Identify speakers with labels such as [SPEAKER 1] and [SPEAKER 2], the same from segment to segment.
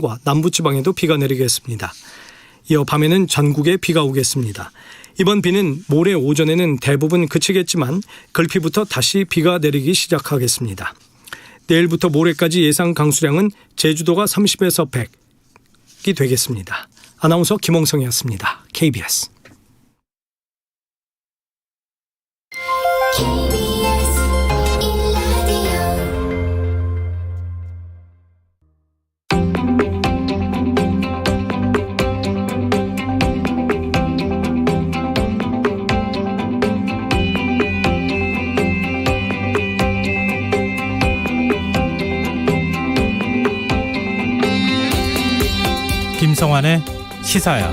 [SPEAKER 1] 과 남부지방에도 비가 내리겠습니다. 이어 밤에는 전국에 비가 오겠습니다. 이번 비는 모레 오전에는 대부분 그치겠지만 글피부터 다시 비가 내리기 시작하겠습니다. 내일부터 모레까지 예상 강수량은 제주도가 30에서 100이 되겠습니다. 아나운서 김홍성이었습니다. KBS.
[SPEAKER 2] 김성환의 시사야.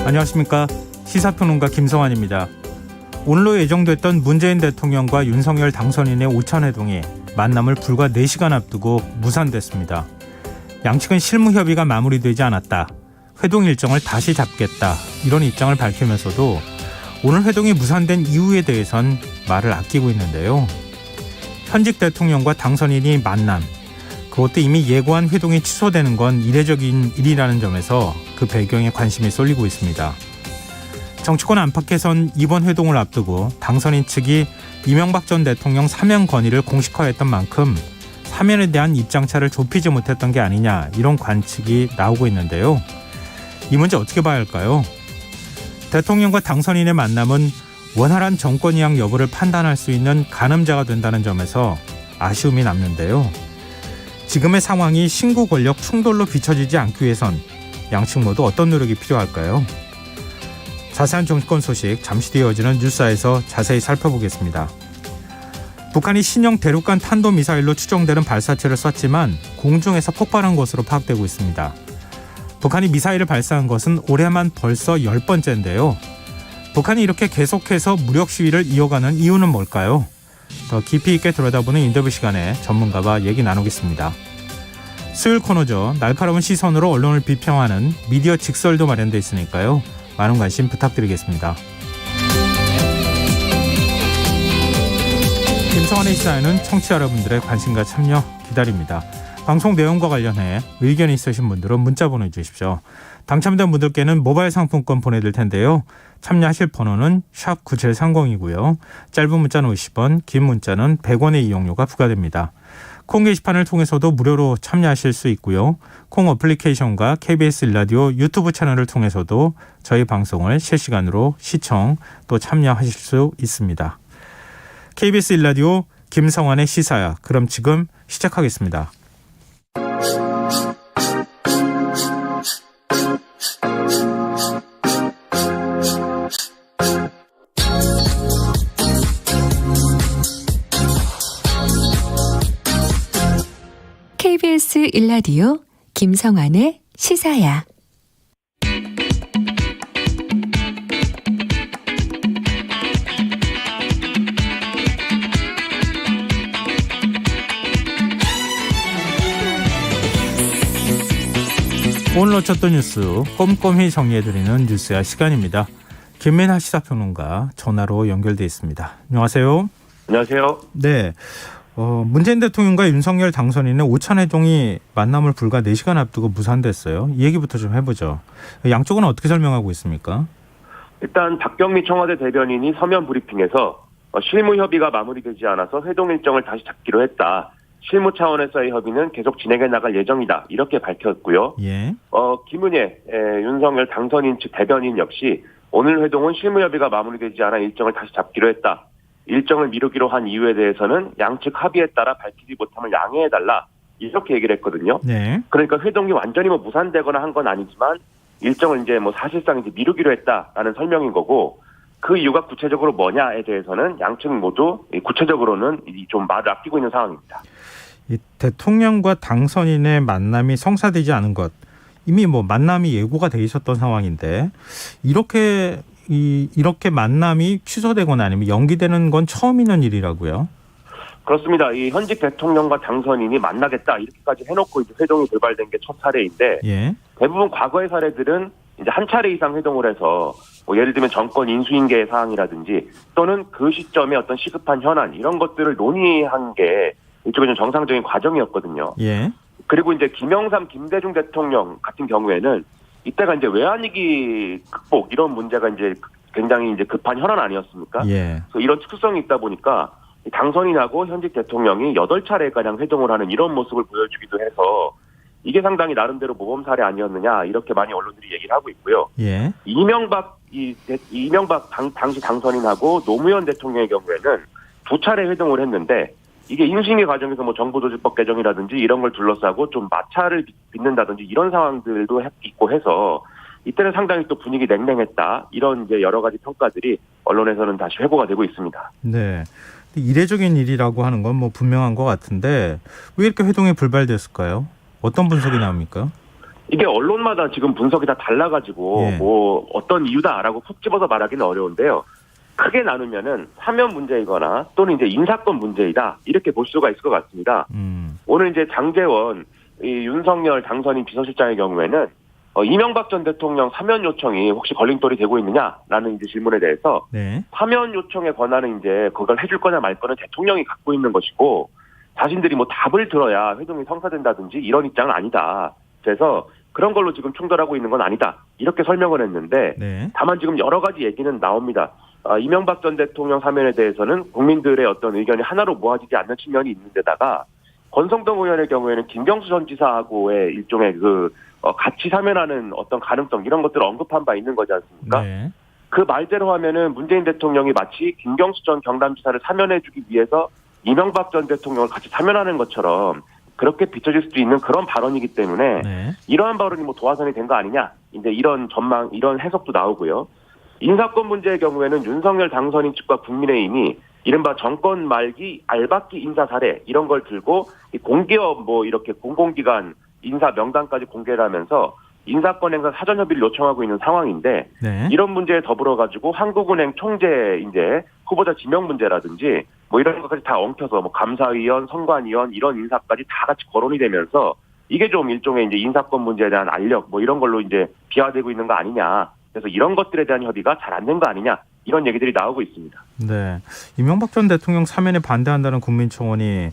[SPEAKER 2] 안녕하십니까. 시사평론가 김성환입니다. 오늘로 예정됐던 문재인 대통령과 윤석열 당선인의 오찬회동이 만남을 불과 4시간 앞두고 무산됐습니다. 양측은 실무 협의가 마무리되지 않았다. 회동 일정을 다시 잡겠다. 이런 입장을 밝히면서도 오늘 회동이 무산된 이유에 대해선 말을 아끼고 있는데요. 현직 대통령과 당선인이 만남, 그것도 이미 예고한 회동이 취소되는 건 이례적인 일이라는 점에서 그 배경에 관심이 쏠리고 있습니다. 정치권 안팎에선 이번 회동을 앞두고 당선인 측이 이명박 전 대통령 사면 건의를 공식화했던 만큼 사면에 대한 입장차를 좁히지 못했던 게 아니냐, 이런 관측이 나오고 있는데요. 이 문제 어떻게 봐야 할까요? 대통령과 당선인의 만남은 원활한 정권 이양 여부를 판단할 수 있는 가늠자가 된다는 점에서 아쉬움이 남는데요. 지금의 상황이 신구 권력 충돌로 비춰지지 않기 위해선 양측 모두 어떤 노력이 필요할까요? 자세한 정치권 소식 잠시 뒤에 이어지는 뉴스에서 자세히 살펴보겠습니다. 북한이 신형 대륙간 탄도미사일로 추정되는 발사체를 쐈지만 공중에서 폭발한 것으로 파악되고 있습니다. 북한이 미사일을 발사한 것은 올해만 벌써 10번째인데요. 북한이 이렇게 계속해서 무력 시위를 이어가는 이유는 뭘까요? 더 깊이 있게 들여다보는 인터뷰 시간에 전문가와 얘기 나누겠습니다. 수요일 코너죠. 날카로운 시선으로 언론을 비평하는 미디어 직설도 마련되어 있으니까요. 많은 관심 부탁드리겠습니다. 김성환의 시사에는 청취자 여러분들의 관심과 참여 기다립니다. 방송 내용과 관련해 의견이 있으신 분들은 문자 보내주십시오. 당첨된 분들께는 모바일 상품권 보내드릴 텐데요. 참여하실 번호는 샵 9730이고요. 짧은 문자는 50원, 긴 문자는 100원의 이용료가 부과됩니다. 콩 게시판을 통해서도 무료로 참여하실 수 있고요. 콩 어플리케이션과 KBS 일라디오 유튜브 채널을 통해서도 저희 방송을 실시간으로 시청 또 참여하실 수 있습니다. KBS 일라디오 김성환의 시사야. 그럼 지금 시작하겠습니다.
[SPEAKER 3] KBS 일라디오 김성환의 시사야.
[SPEAKER 2] 오늘 놓쳤던 뉴스 꼼꼼히 정리해드리는 뉴스야 시간입니다. 김민하 시사평론가 전화로 연결돼 있습니다. 안녕하세요.
[SPEAKER 4] 안녕하세요.
[SPEAKER 2] 네. 문재인 대통령과 윤석열 당선인의 오찬회동이 만남을 불과 4시간 앞두고 무산됐어요. 이 얘기부터 좀 해보죠. 양쪽은 어떻게 설명하고 있습니까?
[SPEAKER 4] 일단 박경미 청와대 대변인이 서면 브리핑에서 실무 협의가 마무리되지 않아서 회동 일정을 다시 잡기로 했다. 실무 차원에서의 협의는 계속 진행해 나갈 예정이다. 이렇게 밝혔고요.
[SPEAKER 2] 예.
[SPEAKER 4] 김은혜 윤석열 당선인 측 대변인 역시 오늘 회동은 실무 협의가 마무리되지 않아 일정을 다시 잡기로 했다. 일정을 미루기로 한 이유에 대해서는 양측 합의에 따라 밝히지 못함을 양해해달라. 이렇게 얘기를 했거든요.
[SPEAKER 2] 네.
[SPEAKER 4] 그러니까 회동이 완전히 무산되거나 한 건 아니지만 일정을 이제 사실상 이제 미루기로 했다라는 설명인 거고, 그 이유가 구체적으로 뭐냐에 대해서는 양측 모두 구체적으로는 좀 말을 아끼고 있는 상황입니다.
[SPEAKER 2] 이 대통령과 당선인의 만남이 성사되지 않은 것, 이미 만남이 예고가 돼 있었던 상황인데 이렇게 만남이 취소되거나 아니면 연기되는 건 처음 있는 일이라고요?
[SPEAKER 4] 그렇습니다. 이 현직 대통령과 당선인이 만나겠다 이렇게까지 해놓고 이제 회동이 돌발된 게 첫 사례인데
[SPEAKER 2] 예.
[SPEAKER 4] 대부분 과거의 사례들은 이제 한 차례 이상 회동을 해서 뭐 예를 들면 정권 인수인계 사항이라든지 또는 그 시점에 어떤 시급한 현안 이런 것들을 논의한 게 이쪽에 좀 정상적인 과정이었거든요.
[SPEAKER 2] 예.
[SPEAKER 4] 그리고 이제 김영삼, 김대중 대통령 같은 경우에는 이때가 이제 외환위기 극복 이런 문제가 이제 굉장히 이제 급한 현안 아니었습니까?
[SPEAKER 2] 예.
[SPEAKER 4] 그래서 이런 특성이 있다 보니까 당선인하고 현직 대통령이 8차례가량 회동을 하는 이런 모습을 보여주기도 해서 이게 상당히 나름대로 모범 사례 아니었느냐 이렇게 많이 언론들이 얘기를 하고 있고요.
[SPEAKER 2] 예.
[SPEAKER 4] 이명박 당시 당선인하고 노무현 대통령의 경우에는 2차례 회동을 했는데 이게 인수인계 과정에서 뭐 정부조직법 개정이라든지 이런 걸 둘러싸고 좀 마찰을 빚는다든지 이런 상황들도 있고 해서 이때는 상당히 또 분위기 냉랭했다 이런 이제 여러 가지 평가들이 언론에서는 다시 회고가 되고 있습니다.
[SPEAKER 2] 네. 이례적인 일이라고 하는 건 뭐 분명한 것 같은데 왜 이렇게 회동이 불발됐을까요? 어떤 분석이 나옵니까?
[SPEAKER 4] 이게 언론마다 지금 분석이 다 달라가지고
[SPEAKER 2] 예.
[SPEAKER 4] 뭐 어떤 이유다라고 콕 집어서 말하기는 어려운데요. 크게 나누면은 사면 문제이거나 또는 이제 인사권 문제이다 이렇게 볼 수가 있을 것 같습니다. 오늘 이제 장제원 이 윤석열 당선인 비서실장의 경우에는 이명박 전 대통령 사면 요청이 혹시 걸림돌이 되고 있느냐라는 이제 질문에 대해서
[SPEAKER 2] 네.
[SPEAKER 4] 사면 요청의 권한은 이제 그걸 해줄 거냐 말 거는 대통령이 갖고 있는 것이고 자신들이 뭐 답을 들어야 회동이 성사된다든지 이런 입장은 아니다. 그래서 그런 걸로 지금 충돌하고 있는 건 아니다. 이렇게 설명을 했는데
[SPEAKER 2] 네.
[SPEAKER 4] 다만 지금 여러 가지 얘기는 나옵니다. 이명박 전 대통령 사면에 대해서는 국민들의 어떤 의견이 하나로 모아지지 않는 측면이 있는 데다가 권성동 의원의 경우에는 김경수 전 지사하고의 일종의 같이 사면하는 어떤 가능성 이런 것들을 언급한 바 있는 거지 않습니까?
[SPEAKER 2] 네.
[SPEAKER 4] 그 말대로 하면은 문재인 대통령이 마치 김경수 전 경남지사를 사면해주기 위해서 이명박 전 대통령을 같이 사면하는 것처럼 그렇게 비춰질 수도 있는 그런 발언이기 때문에
[SPEAKER 2] 네.
[SPEAKER 4] 이러한 발언이 뭐 도화선이 된 거 아니냐 이제 이런 전망 이런 해석도 나오고요. 인사권 문제의 경우에는 윤석열 당선인 측과 국민의힘이 이른바 정권 말기 알박기 인사 사례 이런 걸 들고 공기업 뭐 이렇게 공공기관 인사 명단까지 공개를 하면서 인사권 행사 사전 협의를 요청하고 있는 상황인데
[SPEAKER 2] 네.
[SPEAKER 4] 이런 문제에 더불어 가지고 한국은행 총재 이제 후보자 지명 문제라든지 뭐 이런 것까지 다 엉켜서 뭐 감사위원, 선관위원 이런 인사까지 다 같이 거론이 되면서 이게 좀 일종의 이제 인사권 문제에 대한 알력 뭐 이런 걸로 이제 비화되고 있는 거 아니냐. 그래서 이런 것들에 대한 협의가 잘 안 된 거 아니냐. 이런 얘기들이 나오고 있습니다.
[SPEAKER 2] 네. 이명박 전 대통령 사면에 반대한다는 국민청원이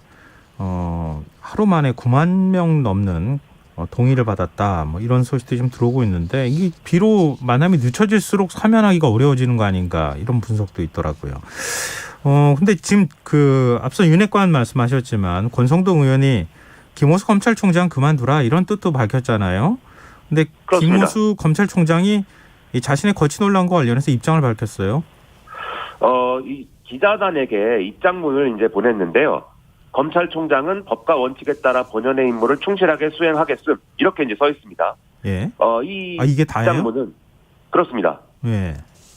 [SPEAKER 2] 하루 만에 9만 명 넘는 동의를 받았다. 뭐 이런 소식들이 좀 들어오고 있는데 이게 비로 만남이 늦춰질수록 사면하기가 어려워지는 거 아닌가 이런 분석도 있더라고요. 근데 지금 앞서 윤핵관 말씀하셨지만 권성동 의원이 김호수 검찰총장 그만두라 이런 뜻도 밝혔잖아요. 근데
[SPEAKER 4] 그렇습니다.
[SPEAKER 2] 김호수 검찰총장이 이 자신의 거취 논란과 관련해서 입장을 밝혔어요.
[SPEAKER 4] 이 기자단에게 입장문을 이제 보냈는데요. 검찰총장은 법과 원칙에 따라 본연의 임무를 충실하게 수행하겠음 이렇게 이제 써 있습니다.
[SPEAKER 2] 예.
[SPEAKER 4] 이게
[SPEAKER 2] 다예요?
[SPEAKER 4] 입장문은 그렇습니다.
[SPEAKER 2] 예.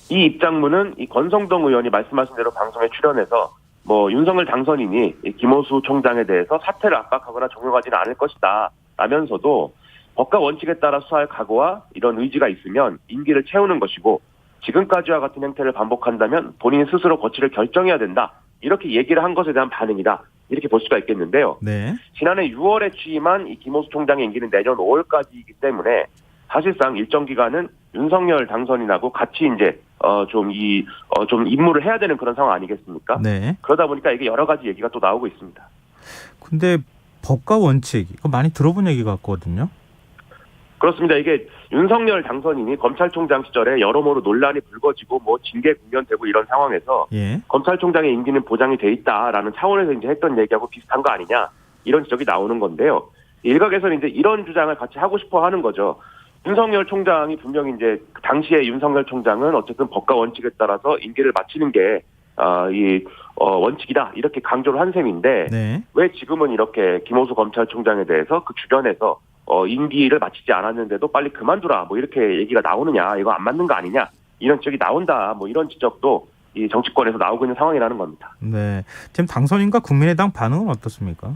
[SPEAKER 4] 이 입장문은 이 권성동 의원이 말씀하신 대로 방송에 출연해서 뭐 윤석열 당선인이 이 김호수 총장에 대해서 사퇴를 압박하거나 종용하지는 않을 것이다 라면서도 법과 원칙에 따라 수사할 각오와 이런 의지가 있으면 임기를 채우는 것이고 지금까지와 같은 행태를 반복한다면 본인 스스로 거취를 결정해야 된다. 이렇게 얘기를 한 것에 대한 반응이다. 이렇게 볼 수가 있겠는데요.
[SPEAKER 2] 네.
[SPEAKER 4] 지난해 6월에 취임한 이 김호수 총장의 임기는 내년 5월까지이기 때문에 사실상 일정 기간은 윤석열 당선인하고 같이 이제 좀 임무를 해야 되는 그런 상황 아니겠습니까?
[SPEAKER 2] 네.
[SPEAKER 4] 그러다 보니까 이게 여러 가지 얘기가 또 나오고 있습니다.
[SPEAKER 2] 근데 법과 원칙 이거 많이 들어본 얘기 같거든요.
[SPEAKER 4] 그렇습니다. 이게 윤석열 당선인이 검찰총장 시절에 여러모로 논란이 불거지고 뭐 징계 국면되고 이런 상황에서
[SPEAKER 2] 예.
[SPEAKER 4] 검찰총장의 임기는 보장이 돼 있다라는 차원에서 이제 했던 얘기하고 비슷한 거 아니냐 이런 지적이 나오는 건데요. 일각에서는 이제 이런 주장을 같이 하고 싶어 하는 거죠. 윤석열 총장이 분명히 이제 당시에 윤석열 총장은 어쨌든 법과 원칙에 따라서 임기를 마치는 게 원칙이다 이렇게 강조를 한 셈인데
[SPEAKER 2] 네.
[SPEAKER 4] 왜 지금은 이렇게 김호수 검찰총장에 대해서 그 주변에서 임기를 마치지 않았는데도 빨리 그만두라 뭐 이렇게 얘기가 나오느냐 이거 안 맞는 거 아니냐 이런 지적이 나온다 뭐 이런 지적도 이 정치권에서 나오고 있는 상황이라는 겁니다.
[SPEAKER 2] 네. 지금 당선인과 국민의당 반응은 어떻습니까?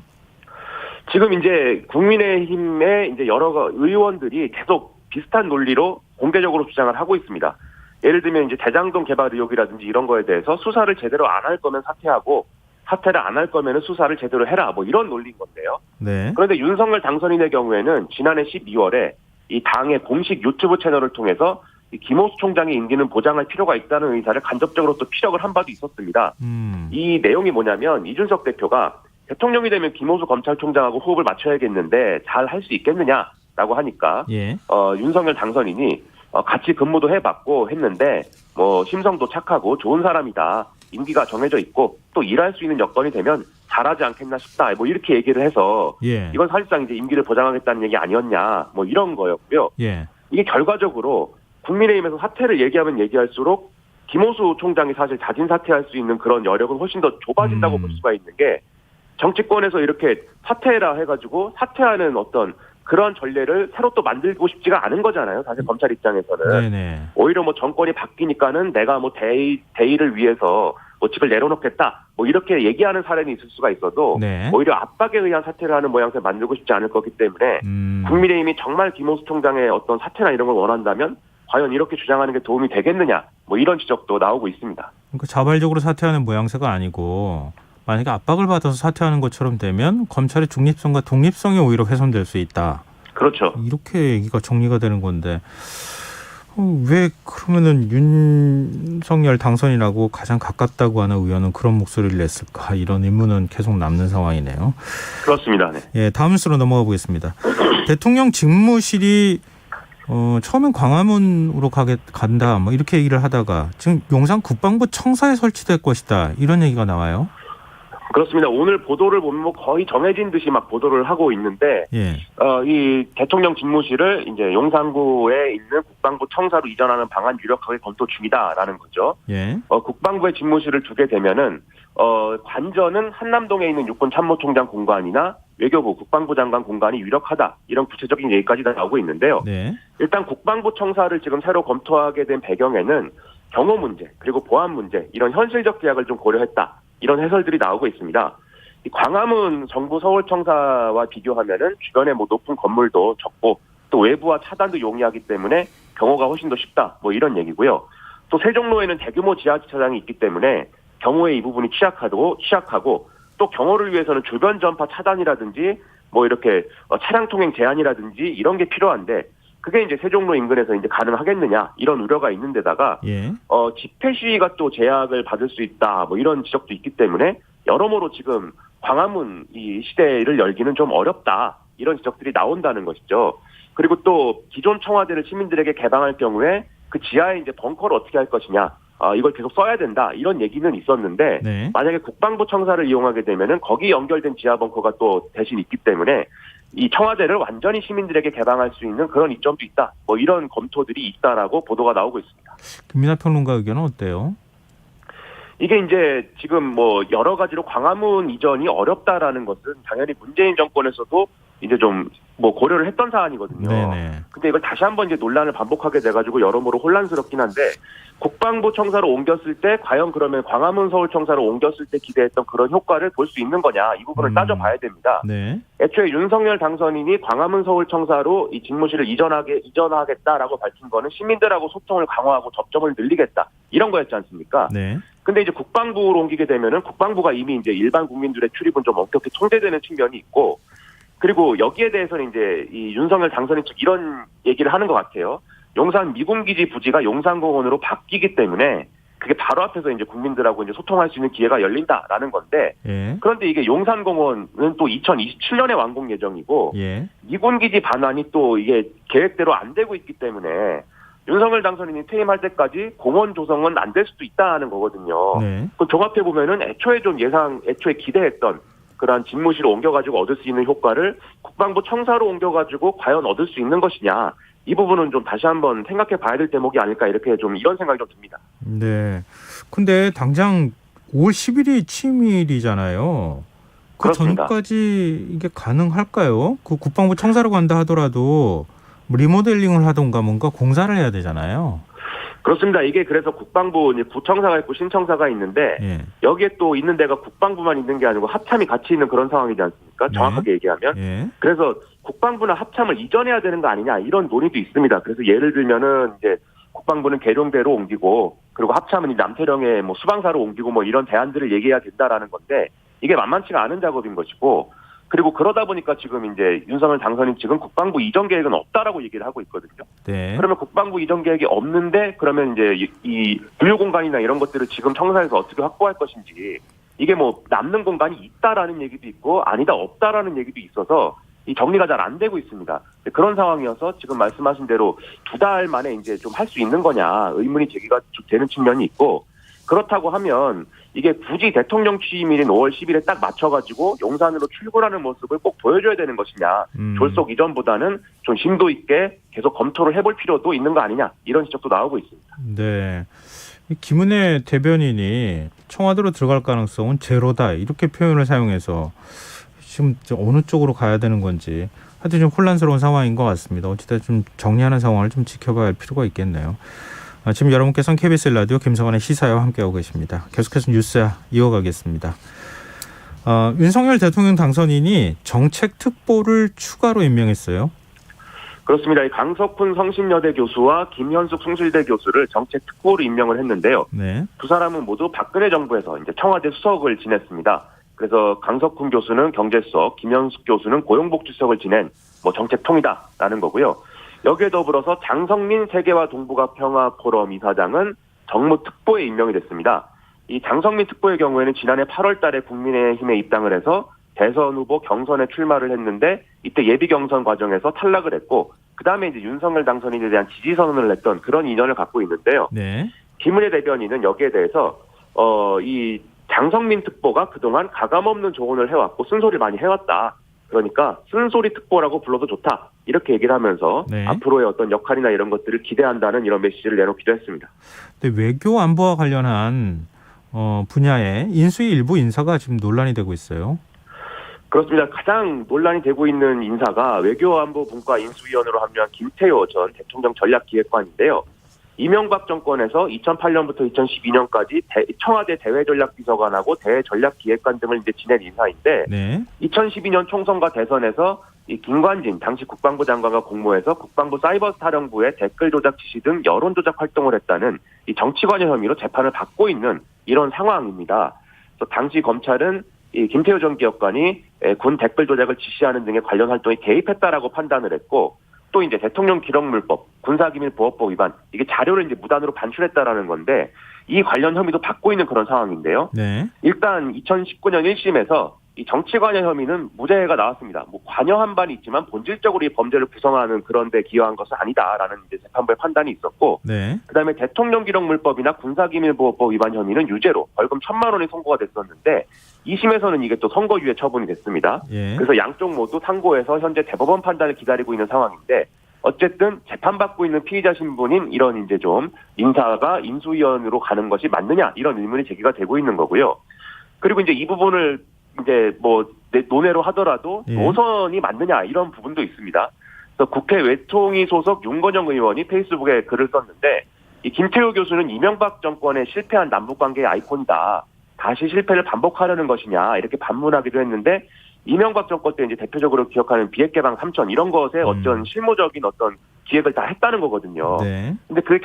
[SPEAKER 4] 지금 이제 국민의힘의 이제 여러 의원들이 계속 비슷한 논리로 공개적으로 주장을 하고 있습니다. 예를 들면 이제 대장동 개발 의혹이라든지 이런 거에 대해서 수사를 제대로 안 할 거면 사퇴하고 사퇴를 안 할 거면 수사를 제대로 해라. 뭐 이런 논리인 건데요.
[SPEAKER 2] 네.
[SPEAKER 4] 그런데 윤석열 당선인의 경우에는 지난해 12월에 이 당의 공식 유튜브 채널을 통해서 이 김호수 총장의 임기는 보장할 필요가 있다는 의사를 간접적으로 또 피력을 한 바도 있었습니다. 이 내용이 뭐냐면 이준석 대표가 대통령이 되면 김호수 검찰총장하고 호흡을 맞춰야겠는데 잘 할 수 있겠느냐라고 하니까
[SPEAKER 2] 예.
[SPEAKER 4] 윤석열 당선인이 같이 근무도 해봤고 했는데 뭐 심성도 착하고 좋은 사람이다. 임기가 정해져 있고 또 일할 수 있는 여건이 되면 잘하지 않겠나 싶다. 뭐 이렇게 얘기를 해서
[SPEAKER 2] 예.
[SPEAKER 4] 이건 사실상 이제 임기를 보장하겠다는 얘기 아니었냐. 뭐 이런 거였고요.
[SPEAKER 2] 예.
[SPEAKER 4] 이게 결과적으로 국민의힘에서 사퇴를 얘기하면 얘기할수록 김호수 총장이 사실 자진 사퇴할 수 있는 그런 여력은 훨씬 더 좁아진다고 볼 수가 있는 게 정치권에서 이렇게 사퇴해라 해가지고 사퇴하는 어떤 그런 전례를 새로 또 만들고 싶지가 않은 거잖아요. 사실 검찰 입장에서는.
[SPEAKER 2] 네네.
[SPEAKER 4] 오히려 뭐 정권이 바뀌니까는 내가 뭐 대의를 위해서 뭐 직을 내려놓겠다. 뭐 이렇게 얘기하는 사례는 있을 수가 있어도
[SPEAKER 2] 네.
[SPEAKER 4] 오히려 압박에 의한 사퇴를 하는 모양새를 만들고 싶지 않을 거기 때문에 국민의힘이 정말 김호수 총장의 어떤 사퇴나 이런 걸 원한다면 과연 이렇게 주장하는 게 도움이 되겠느냐. 뭐 이런 지적도 나오고 있습니다.
[SPEAKER 2] 그러니까 자발적으로 사퇴하는 모양새가 아니고 만약에 압박을 받아서 사퇴하는 것처럼 되면 검찰의 중립성과 독립성이 오히려 훼손될 수 있다.
[SPEAKER 4] 그렇죠.
[SPEAKER 2] 이렇게 얘기가 정리가 되는 건데 왜 그러면은 윤석열 당선인하고 가장 가깝다고 하는 의원은 그런 목소리를 냈을까? 이런 의문은 계속 남는 상황이네요.
[SPEAKER 4] 그렇습니다. 네.
[SPEAKER 2] 예, 다음 수로 넘어가 보겠습니다. 대통령 집무실이 처음엔 광화문으로 간다, 뭐 이렇게 얘기를 하다가 지금 용산 국방부 청사에 설치될 것이다 이런 얘기가 나와요.
[SPEAKER 4] 그렇습니다. 오늘 보도를 보면 뭐 거의 정해진 듯이 막 보도를 하고 있는데,
[SPEAKER 2] 예.
[SPEAKER 4] 이 대통령 집무실을 이제 용산구에 있는 국방부 청사로 이전하는 방안 유력하게 검토 중이다라는 거죠.
[SPEAKER 2] 예.
[SPEAKER 4] 국방부의 집무실을 두게 되면은, 관저는 한남동에 있는 육군참모총장 공간이나 외교부 국방부 장관 공간이 유력하다. 이런 구체적인 얘기까지 다 나오고 있는데요.
[SPEAKER 2] 네.
[SPEAKER 4] 일단 국방부 청사를 지금 새로 검토하게 된 배경에는 경호 문제, 그리고 보안 문제, 이런 현실적 제약을 좀 고려했다. 이런 해설들이 나오고 있습니다. 이 광화문 정부 서울청사와 비교하면은 주변에 뭐 높은 건물도 적고 또 외부와 차단도 용이하기 때문에 경호가 훨씬 더 쉽다. 뭐 이런 얘기고요. 또 세종로에는 대규모 지하주차장이 있기 때문에 경호의 이 부분이 취약하고 또 경호를 위해서는 주변 전파 차단이라든지 뭐 이렇게 차량 통행 제한이라든지 이런 게 필요한데 그게 이제 세종로 인근에서 이제 가능하겠느냐 이런 우려가 있는 데다가
[SPEAKER 2] 예.
[SPEAKER 4] 집회 시위가 또 제약을 받을 수 있다 뭐 이런 지적도 있기 때문에 여러모로 지금 광화문 이 시대를 열기는 좀 어렵다 이런 지적들이 나온다는 것이죠. 그리고 또 기존 청와대를 시민들에게 개방할 경우에 그 지하에 이제 벙커를 어떻게 할 것이냐 이걸 계속 써야 된다 이런 얘기는 있었는데
[SPEAKER 2] 네.
[SPEAKER 4] 만약에 국방부 청사를 이용하게 되면은 거기 연결된 지하 벙커가 또 대신 있기 때문에 이 청와대를 완전히 시민들에게 개방할 수 있는 그런 이점도 있다. 뭐 이런 검토들이 있다라고 보도가 나오고 있습니다.
[SPEAKER 2] 김민하 평론가 의견은 어때요?
[SPEAKER 4] 이게 이제 지금 뭐 여러 가지로 광화문 이전이 어렵다라는 것은 당연히 문재인 정권에서도 이제 좀 뭐 고려를 했던 사안이거든요.
[SPEAKER 2] 네네.
[SPEAKER 4] 근데 이걸 다시 한번 이제 논란을 반복하게 돼가지고 여러모로 혼란스럽긴 한데 국방부 청사로 옮겼을 때 과연 그러면 광화문 서울청사로 옮겼을 때 기대했던 그런 효과를 볼 수 있는 거냐 이 부분을 따져봐야 됩니다.
[SPEAKER 2] 네.
[SPEAKER 4] 애초에 윤석열 당선인이 광화문 서울청사로 이 집무실을 이전하겠다라고 밝힌 거는 시민들하고 소통을 강화하고 접점을 늘리겠다 이런 거였지 않습니까?
[SPEAKER 2] 네.
[SPEAKER 4] 근데 이제 국방부로 옮기게 되면은 국방부가 이미 이제 일반 국민들의 출입은 좀 엄격히 통제되는 측면이 있고 그리고 여기에 대해서는 이제 이 윤석열 당선인 측 이런 얘기를 하는 것 같아요. 용산 미군기지 부지가 용산공원으로 바뀌기 때문에 그게 바로 앞에서 이제 국민들하고 이제 소통할 수 있는 기회가 열린다라는 건데
[SPEAKER 2] 예.
[SPEAKER 4] 그런데 이게 용산공원은 또 2027년에 완공 예정이고
[SPEAKER 2] 예.
[SPEAKER 4] 미군기지 반환이 또 이게 계획대로 안 되고 있기 때문에 윤석열 당선인이 퇴임할 때까지 공원 조성은 안 될 수도 있다는 거거든요.
[SPEAKER 2] 네.
[SPEAKER 4] 그 종합해 보면은 애초에 기대했던 그러한 집무실을 옮겨가지고 얻을 수 있는 효과를 국방부 청사로 옮겨가지고 과연 얻을 수 있는 것이냐 이 부분은 좀 다시 한번 생각해 봐야 될 대목이 아닐까 이렇게 좀 이런 생각이 좀 듭니다.
[SPEAKER 2] 네. 근데 당장 5월 10일이 취임일이잖아요. 그
[SPEAKER 4] 그렇습니다.
[SPEAKER 2] 전까지 이게 가능할까요? 그 국방부 청사로 간다 하더라도 리모델링을 하던가 뭔가 공사를 해야 되잖아요.
[SPEAKER 4] 그렇습니다. 이게 그래서 국방부 이제 부청사가 있고 신청사가 있는데
[SPEAKER 2] 예.
[SPEAKER 4] 여기에 또 있는 데가 국방부만 있는 게 아니고 합참이 같이 있는 그런 상황이지 않습니까? 정확하게 얘기하면.
[SPEAKER 2] 예.
[SPEAKER 4] 그래서 국방부나 합참을 이전해야 되는 거 아니냐 이런 논의도 있습니다. 그래서 예를 들면은 이제 국방부는 계룡대로 옮기고 그리고 합참은 남태령의 뭐 수방사로 옮기고 뭐 이런 대안들을 얘기해야 된다라는 건데 이게 만만치가 않은 작업인 것이고 그리고 그러다 보니까 지금 이제 윤석열 당선인 측은 국방부 이전 계획은 없다라고 얘기를 하고 있거든요.
[SPEAKER 2] 네.
[SPEAKER 4] 그러면 국방부 이전 계획이 없는데 그러면 이제 이 분류 공간이나 이런 것들을 지금 청사에서 어떻게 확보할 것인지 이게 뭐 남는 공간이 있다라는 얘기도 있고 아니다 없다라는 얘기도 있어서 이 정리가 잘 안 되고 있습니다. 그런 상황이어서 지금 말씀하신 대로 2달 만에 이제 좀 할 수 있는 거냐 의문이 제기가 되는 측면이 있고 그렇다고 하면 이게 굳이 대통령 취임일인 5월 10일에 딱 맞춰가지고 용산으로 출근하는 모습을 꼭 보여줘야 되는 것이냐. 졸속 이전보다는 좀 심도 있게 계속 검토를 해볼 필요도 있는 거 아니냐. 이런 지적도 나오고 있습니다.
[SPEAKER 2] 네. 김은혜 대변인이 청와대로 들어갈 가능성은 제로다 이렇게 표현을 사용해서 지금 어느 쪽으로 가야 되는 건지 하여튼 좀 혼란스러운 상황인 것 같습니다. 어찌됐든 좀 정리하는 상황을 좀 지켜봐야 할 필요가 있겠네요. 지금 여러분께서는 KBS 라디오 김성환의 시사와 함께하고 계십니다. 계속해서 뉴스 이어가겠습니다. 윤석열 대통령 당선인이 정책특보를 추가로 임명했어요.
[SPEAKER 4] 그렇습니다. 강석훈 성신여대 교수와 김현숙 숭실대 교수를 정책특보로 임명을 했는데요.
[SPEAKER 2] 네.
[SPEAKER 4] 두 사람은 모두 박근혜 정부에서 이제 청와대 수석을 지냈습니다. 그래서 강석훈 교수는 경제수석, 김현숙 교수는 고용복지수석을 지낸 뭐 정책통이다라는 거고요. 여기에 더불어서 장성민 세계화 동북아 평화 포럼 이사장은 정무특보에 임명이 됐습니다. 이 장성민 특보의 경우에는 지난해 8월 달에 국민의힘에 입당을 해서 대선 후보 경선에 출마를 했는데 이때 예비 경선 과정에서 탈락을 했고 그다음에 이제 윤석열 당선인에 대한 지지 선언을 했던 그런 인연을 갖고 있는데요.
[SPEAKER 2] 네.
[SPEAKER 4] 김은혜 대변인은 여기에 대해서 이 장성민 특보가 그동안 가감없는 조언을 해왔고 쓴소리를 많이 해왔다. 그러니까 쓴소리 특보라고 불러도 좋다. 이렇게 얘기를 하면서
[SPEAKER 2] 네.
[SPEAKER 4] 앞으로의 어떤 역할이나 이런 것들을 기대한다는 이런 메시지를 내놓기도 했습니다.
[SPEAKER 2] 근데 외교 안보와 관련한 분야의 인수위 일부 인사가 지금 논란이 되고 있어요.
[SPEAKER 4] 그렇습니다. 가장 논란이 되고 있는 인사가 외교안보분과 인수위원으로 합류한 김태효 전 대통령 전략기획관인데요. 이명박 정권에서 2008년부터 2012년까지 청와대 대외전략비서관하고 대전략기획관 등을 이제 지낸 인사인데
[SPEAKER 2] 네.
[SPEAKER 4] 2012년 총선과 대선에서 이 김관진 당시 국방부 장관과 공모해서 국방부 사이버사령부의 댓글 조작 지시 등 여론 조작 활동을 했다는 이 정치관여 혐의로 재판을 받고 있는 이런 상황입니다. 그래서 당시 검찰은 이 김태효 전 기획관이 군 댓글 조작을 지시하는 등의 관련 활동에 개입했다라고 판단을 했고 또 이제 대통령 기록물법, 군사기밀보호법 위반 이게 자료를 이제 무단으로 반출했다라는 건데 이 관련 혐의도 받고 있는 그런 상황인데요.
[SPEAKER 2] 네.
[SPEAKER 4] 일단 2019년 1심에서 이 정치관여 혐의는 무죄가 나왔습니다. 뭐 관여한 바는 있지만 본질적으로 이 범죄를 구성하는 그런 데 기여한 것은 아니다라는 이제 재판부의 판단이 있었고
[SPEAKER 2] 네.
[SPEAKER 4] 그다음에 대통령 기록물법이나 군사기밀보호법 위반 혐의는 유죄로 벌금 1,000만 원이 선고가 됐었는데 2심에서는 이게 또 선고유예 처분이 됐습니다.
[SPEAKER 2] 예.
[SPEAKER 4] 그래서 양쪽 모두 상고해서 현재 대법원 판단을 기다리고 있는 상황인데 어쨌든 재판받고 있는 피의자 신분인 이런 이제 좀 인사가 인수위원으로 가는 것이 맞느냐 이런 의문이 제기가 되고 있는 거고요. 그리고 이제 이 부분을 이제 뭐 논외로 하더라도
[SPEAKER 2] 예.
[SPEAKER 4] 노선이 맞느냐 이런 부분도 있습니다. 그래서 국회 외통위 소속 윤건영 의원이 페이스북에 글을 썼는데 이 김태효 교수는 이명박 정권의 실패한 남북관계의 아이콘이다. 다시 실패를 반복하려는 것이냐 이렇게 반문하기도 했는데 이명박 정권 때 이제 대표적으로 기억하는 비핵개방 3천 이런 것에 어떤 실무적인 어떤 기획을 다 했다는 거거든요.
[SPEAKER 2] 네.
[SPEAKER 4] 근데 그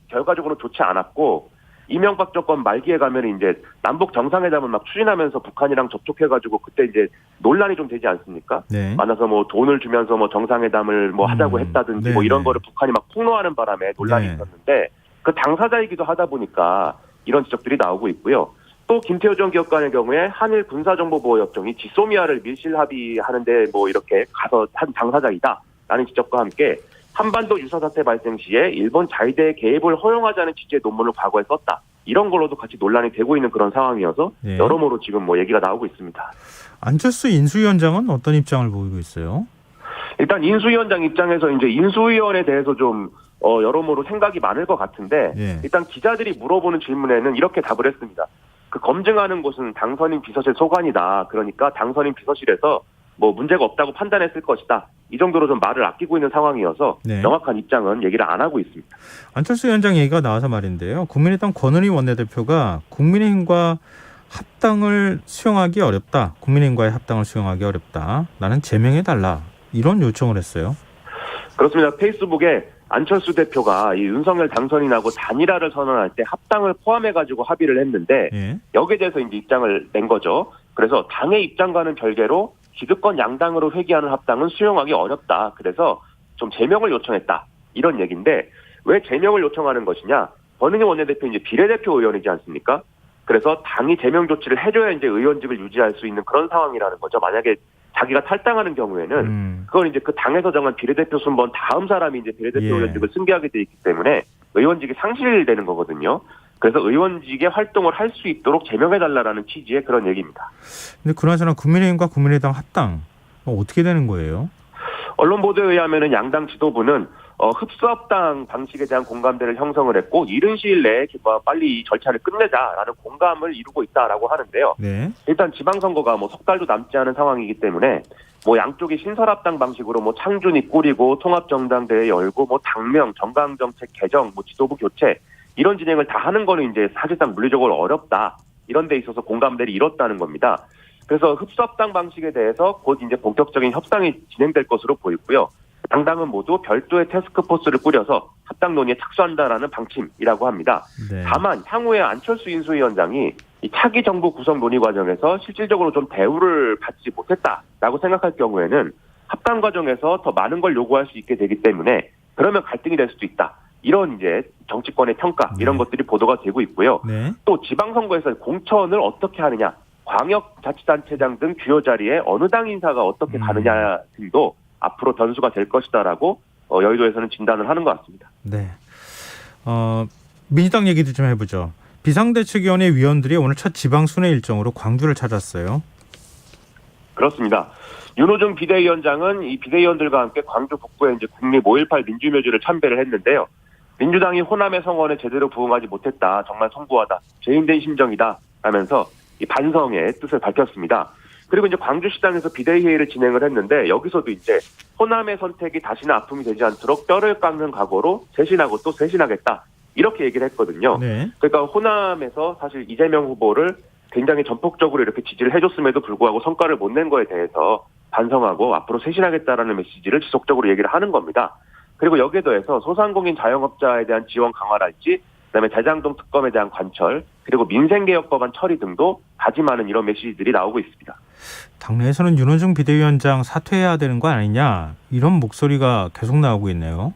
[SPEAKER 4] 결과적으로 좋지 않았고 이명박 정권 말기에 가면 이제 남북 정상회담을 막 추진하면서 북한이랑 접촉해가지고 그때 이제 논란이 좀 되지 않습니까?
[SPEAKER 2] 네.
[SPEAKER 4] 만나서 뭐 돈을 주면서 뭐 정상회담을 뭐 하자고 했다든지 뭐 이런 거를 북한이 막 폭로하는 바람에 논란이
[SPEAKER 2] 네.
[SPEAKER 4] 있었는데 그 당사자이기도 하다 보니까 이런 지적들이 나오고 있고요. 또 김태효 전 기획관의 경우에 한일 군사정보보호협정이 지소미아를 밀실 합의하는데 뭐 이렇게 가서 한 당사자이다라는 지적과 함께 한반도 유사사태 발생 시에 일본 자위대의 개입을 허용하자는 취지의 논문을 과거에 썼다. 이런 걸로도 같이 논란이 되고 있는 그런 상황이어서
[SPEAKER 2] 네.
[SPEAKER 4] 여러모로 지금 뭐 얘기가 나오고 있습니다.
[SPEAKER 2] 안철수 인수위원장은 어떤 입장을 보이고 있어요?
[SPEAKER 4] 일단 인수위원장 입장에서 이제 인수위원에 대해서 좀 여러모로 생각이 많을 것 같은데
[SPEAKER 2] 네.
[SPEAKER 4] 일단 기자들이 물어보는 질문에는 이렇게 답을 했습니다. 그 검증하는 곳은 당선인 비서실 소관이다. 그러니까 당선인 비서실에서 뭐 문제가 없다고 판단했을 것이다. 이 정도로 좀 말을 아끼고 있는 상황이어서
[SPEAKER 2] 네.
[SPEAKER 4] 명확한 입장은 얘기를 안 하고 있습니다.
[SPEAKER 2] 안철수 위원장 얘기가 나와서 말인데요. 국민의당 권은희 원내대표가 국민의힘과 합당을 수용하기 어렵다. 국민의힘과의 합당을 수용하기 어렵다. 나는 제명해달라. 이런 요청을 했어요.
[SPEAKER 4] 그렇습니다. 페이스북에 안철수 대표가 이 윤석열 당선이 나고 단일화를 선언할 때 합당을 포함해가지고 합의를 했는데
[SPEAKER 2] 예.
[SPEAKER 4] 여기에 대해서 이제 입장을 낸 거죠. 그래서 당의 입장과는 별개로 기득권 양당으로 회귀하는 합당은 수용하기 어렵다. 그래서 좀 제명을 요청했다. 이런 얘기인데 왜 제명을 요청하는 것이냐? 권은희 원내대표 이제 비례대표 의원이지 않습니까? 그래서 당이 제명 조치를 해줘야 이제 의원직을 유지할 수 있는 그런 상황이라는 거죠. 만약에 자기가 탈당하는 경우에는 그건 이제 그 당에서 정한 비례대표 순번 다음 사람이 이제 비례대표
[SPEAKER 2] 예.
[SPEAKER 4] 의원직을 승계하게 돼 있기 때문에 의원직이 상실되는 거거든요. 그래서 의원직의 활동을 할 수 있도록 제명해달라는 취지의 그런 얘기입니다.
[SPEAKER 2] 근데 그나저나 국민의힘과 국민의당 합당 어떻게 되는 거예요?
[SPEAKER 4] 언론 보도에 의하면은 양당 지도부는 흡수합당 방식에 대한 공감대를 형성을 했고 이른 시일 내에 빨리 이 절차를 끝내자라는 공감을 이루고 있다라고 하는데요.
[SPEAKER 2] 네.
[SPEAKER 4] 일단 지방선거가 뭐 석 달도 남지 않은 상황이기 때문에 뭐 양쪽이 신설합당 방식으로 뭐 창준이 꾸리고 통합정당대회 열고 뭐 당명, 정강정책 개정, 뭐 지도부 교체 이런 진행을 다 하는 거는 이제 사실상 물리적으로 어렵다. 이런 데 있어서 공감대를 이뤘다는 겁니다. 그래서 흡수합당 방식에 대해서 곧 이제 본격적인 협상이 진행될 것으로 보이고요. 양당은 모두 별도의 태스크포스를 꾸려서 합당 논의에 착수한다라는 방침이라고 합니다.
[SPEAKER 2] 네.
[SPEAKER 4] 다만 향후에 안철수 인수위원장이 이 차기 정부 구성 논의 과정에서 실질적으로 좀 대우를 받지 못했다라고 생각할 경우에는 합당 과정에서 더 많은 걸 요구할 수 있게 되기 때문에 그러면 갈등이 될 수도 있다. 이런 이제 정치권의 평가 이런 것들이 보도가 되고 있고요.
[SPEAKER 2] 네.
[SPEAKER 4] 또 지방선거에서 공천을 어떻게 하느냐, 광역자치단체장 등 주요 자리에 어느 당 인사가 어떻게 가느냐 등도 앞으로 변수가 될 것이다라고 여의도에서는 진단을 하는 것 같습니다.
[SPEAKER 2] 네. 민주당 얘기도 좀 해보죠. 비상대책위원회 위원들이 오늘 첫 지방순회 일정으로 광주를 찾았어요.
[SPEAKER 4] 그렇습니다. 윤호중 비대위원장은 이 비대위원들과 함께 광주 북부에 이제 국립 5.18 민주묘지를 참배를 했는데요. 민주당이 호남의 성원에 제대로 부응하지 못했다. 정말 송구하다. 죄인된 심정이다. 하면서 이 반성의 뜻을 밝혔습니다. 그리고 이제 광주시당에서 비대위 회의를 진행을 했는데 여기서도 이제 호남의 선택이 다시는 아픔이 되지 않도록 뼈를 깎는 각오로 쇄신하고 또 쇄신하겠다. 이렇게 얘기를 했거든요.
[SPEAKER 2] 네.
[SPEAKER 4] 그러니까 호남에서 사실 이재명 후보를 굉장히 전폭적으로 이렇게 지지를 해줬음에도 불구하고 성과를 못 낸 거에 대해서 반성하고 앞으로 쇄신하겠다라는 메시지를 지속적으로 얘기를 하는 겁니다. 그리고 여기에 더해서 소상공인 자영업자에 대한 지원 강화랄지 그다음에 대장동 특검에 대한 관철 그리고 민생개혁법안 처리 등도 다짐하는 이런 메시지들이 나오고 있습니다.
[SPEAKER 2] 당내에서는 윤호중 비대위원장 사퇴해야 되는 거 아니냐 이런 목소리가 계속 나오고 있네요.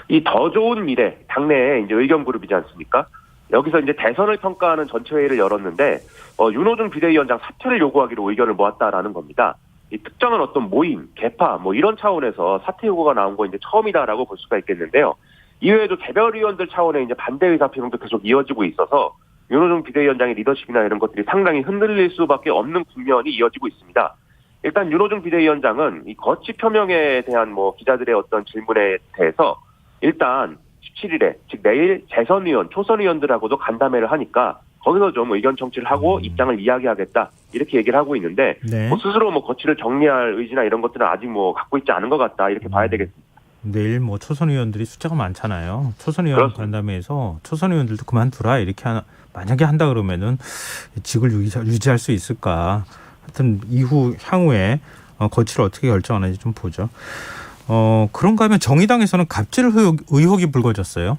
[SPEAKER 4] 이 더 좋은 미래 당내에 이제 의견 그룹이지 않습니까? 여기서 이제 대선을 평가하는 전체 회의를 열었는데 윤호중 비대위원장 사퇴를 요구하기로 의견을 모았다라는 겁니다. 이 특정한 어떤 모임, 개파 뭐 이런 차원에서 사퇴 요구가 나온 거 이제 처음이다라고 볼 수가 있겠는데요. 이외에도 개별 의원들 차원의 이제 반대 의사 표명도 계속 이어지고 있어서 윤호중 비대위원장의 리더십이나 이런 것들이 상당히 흔들릴 수밖에 없는 국면이 이어지고 있습니다. 일단 윤호중 비대위원장은 이 거취 표명에 대한 뭐 기자들의 어떤 질문에 대해서 일단 17일에 즉 내일 재선의원, 초선의원들하고도 간담회를 하니까 거기서 좀 의견 청취를 하고 입장을 이야기하겠다 이렇게 얘기를 하고 있는데
[SPEAKER 2] 네.
[SPEAKER 4] 뭐 스스로 뭐 거취를 정리할 의지나 이런 것들은 아직 뭐 갖고 있지 않은 것 같다 이렇게 봐야 되겠습니다.
[SPEAKER 2] 내일 뭐 초선 의원들이 숫자가 많잖아요. 초선 의원
[SPEAKER 4] 그렇습니다.
[SPEAKER 2] 간담회에서 초선 의원들도 그만두라 이렇게 만약에 한다 그러면은 직을 유지할 수 있을까? 하여튼 향후에 거취를 어떻게 결정하는지 좀 보죠. 그런가 하면 정의당에서는 갑질 의혹이 불거졌어요.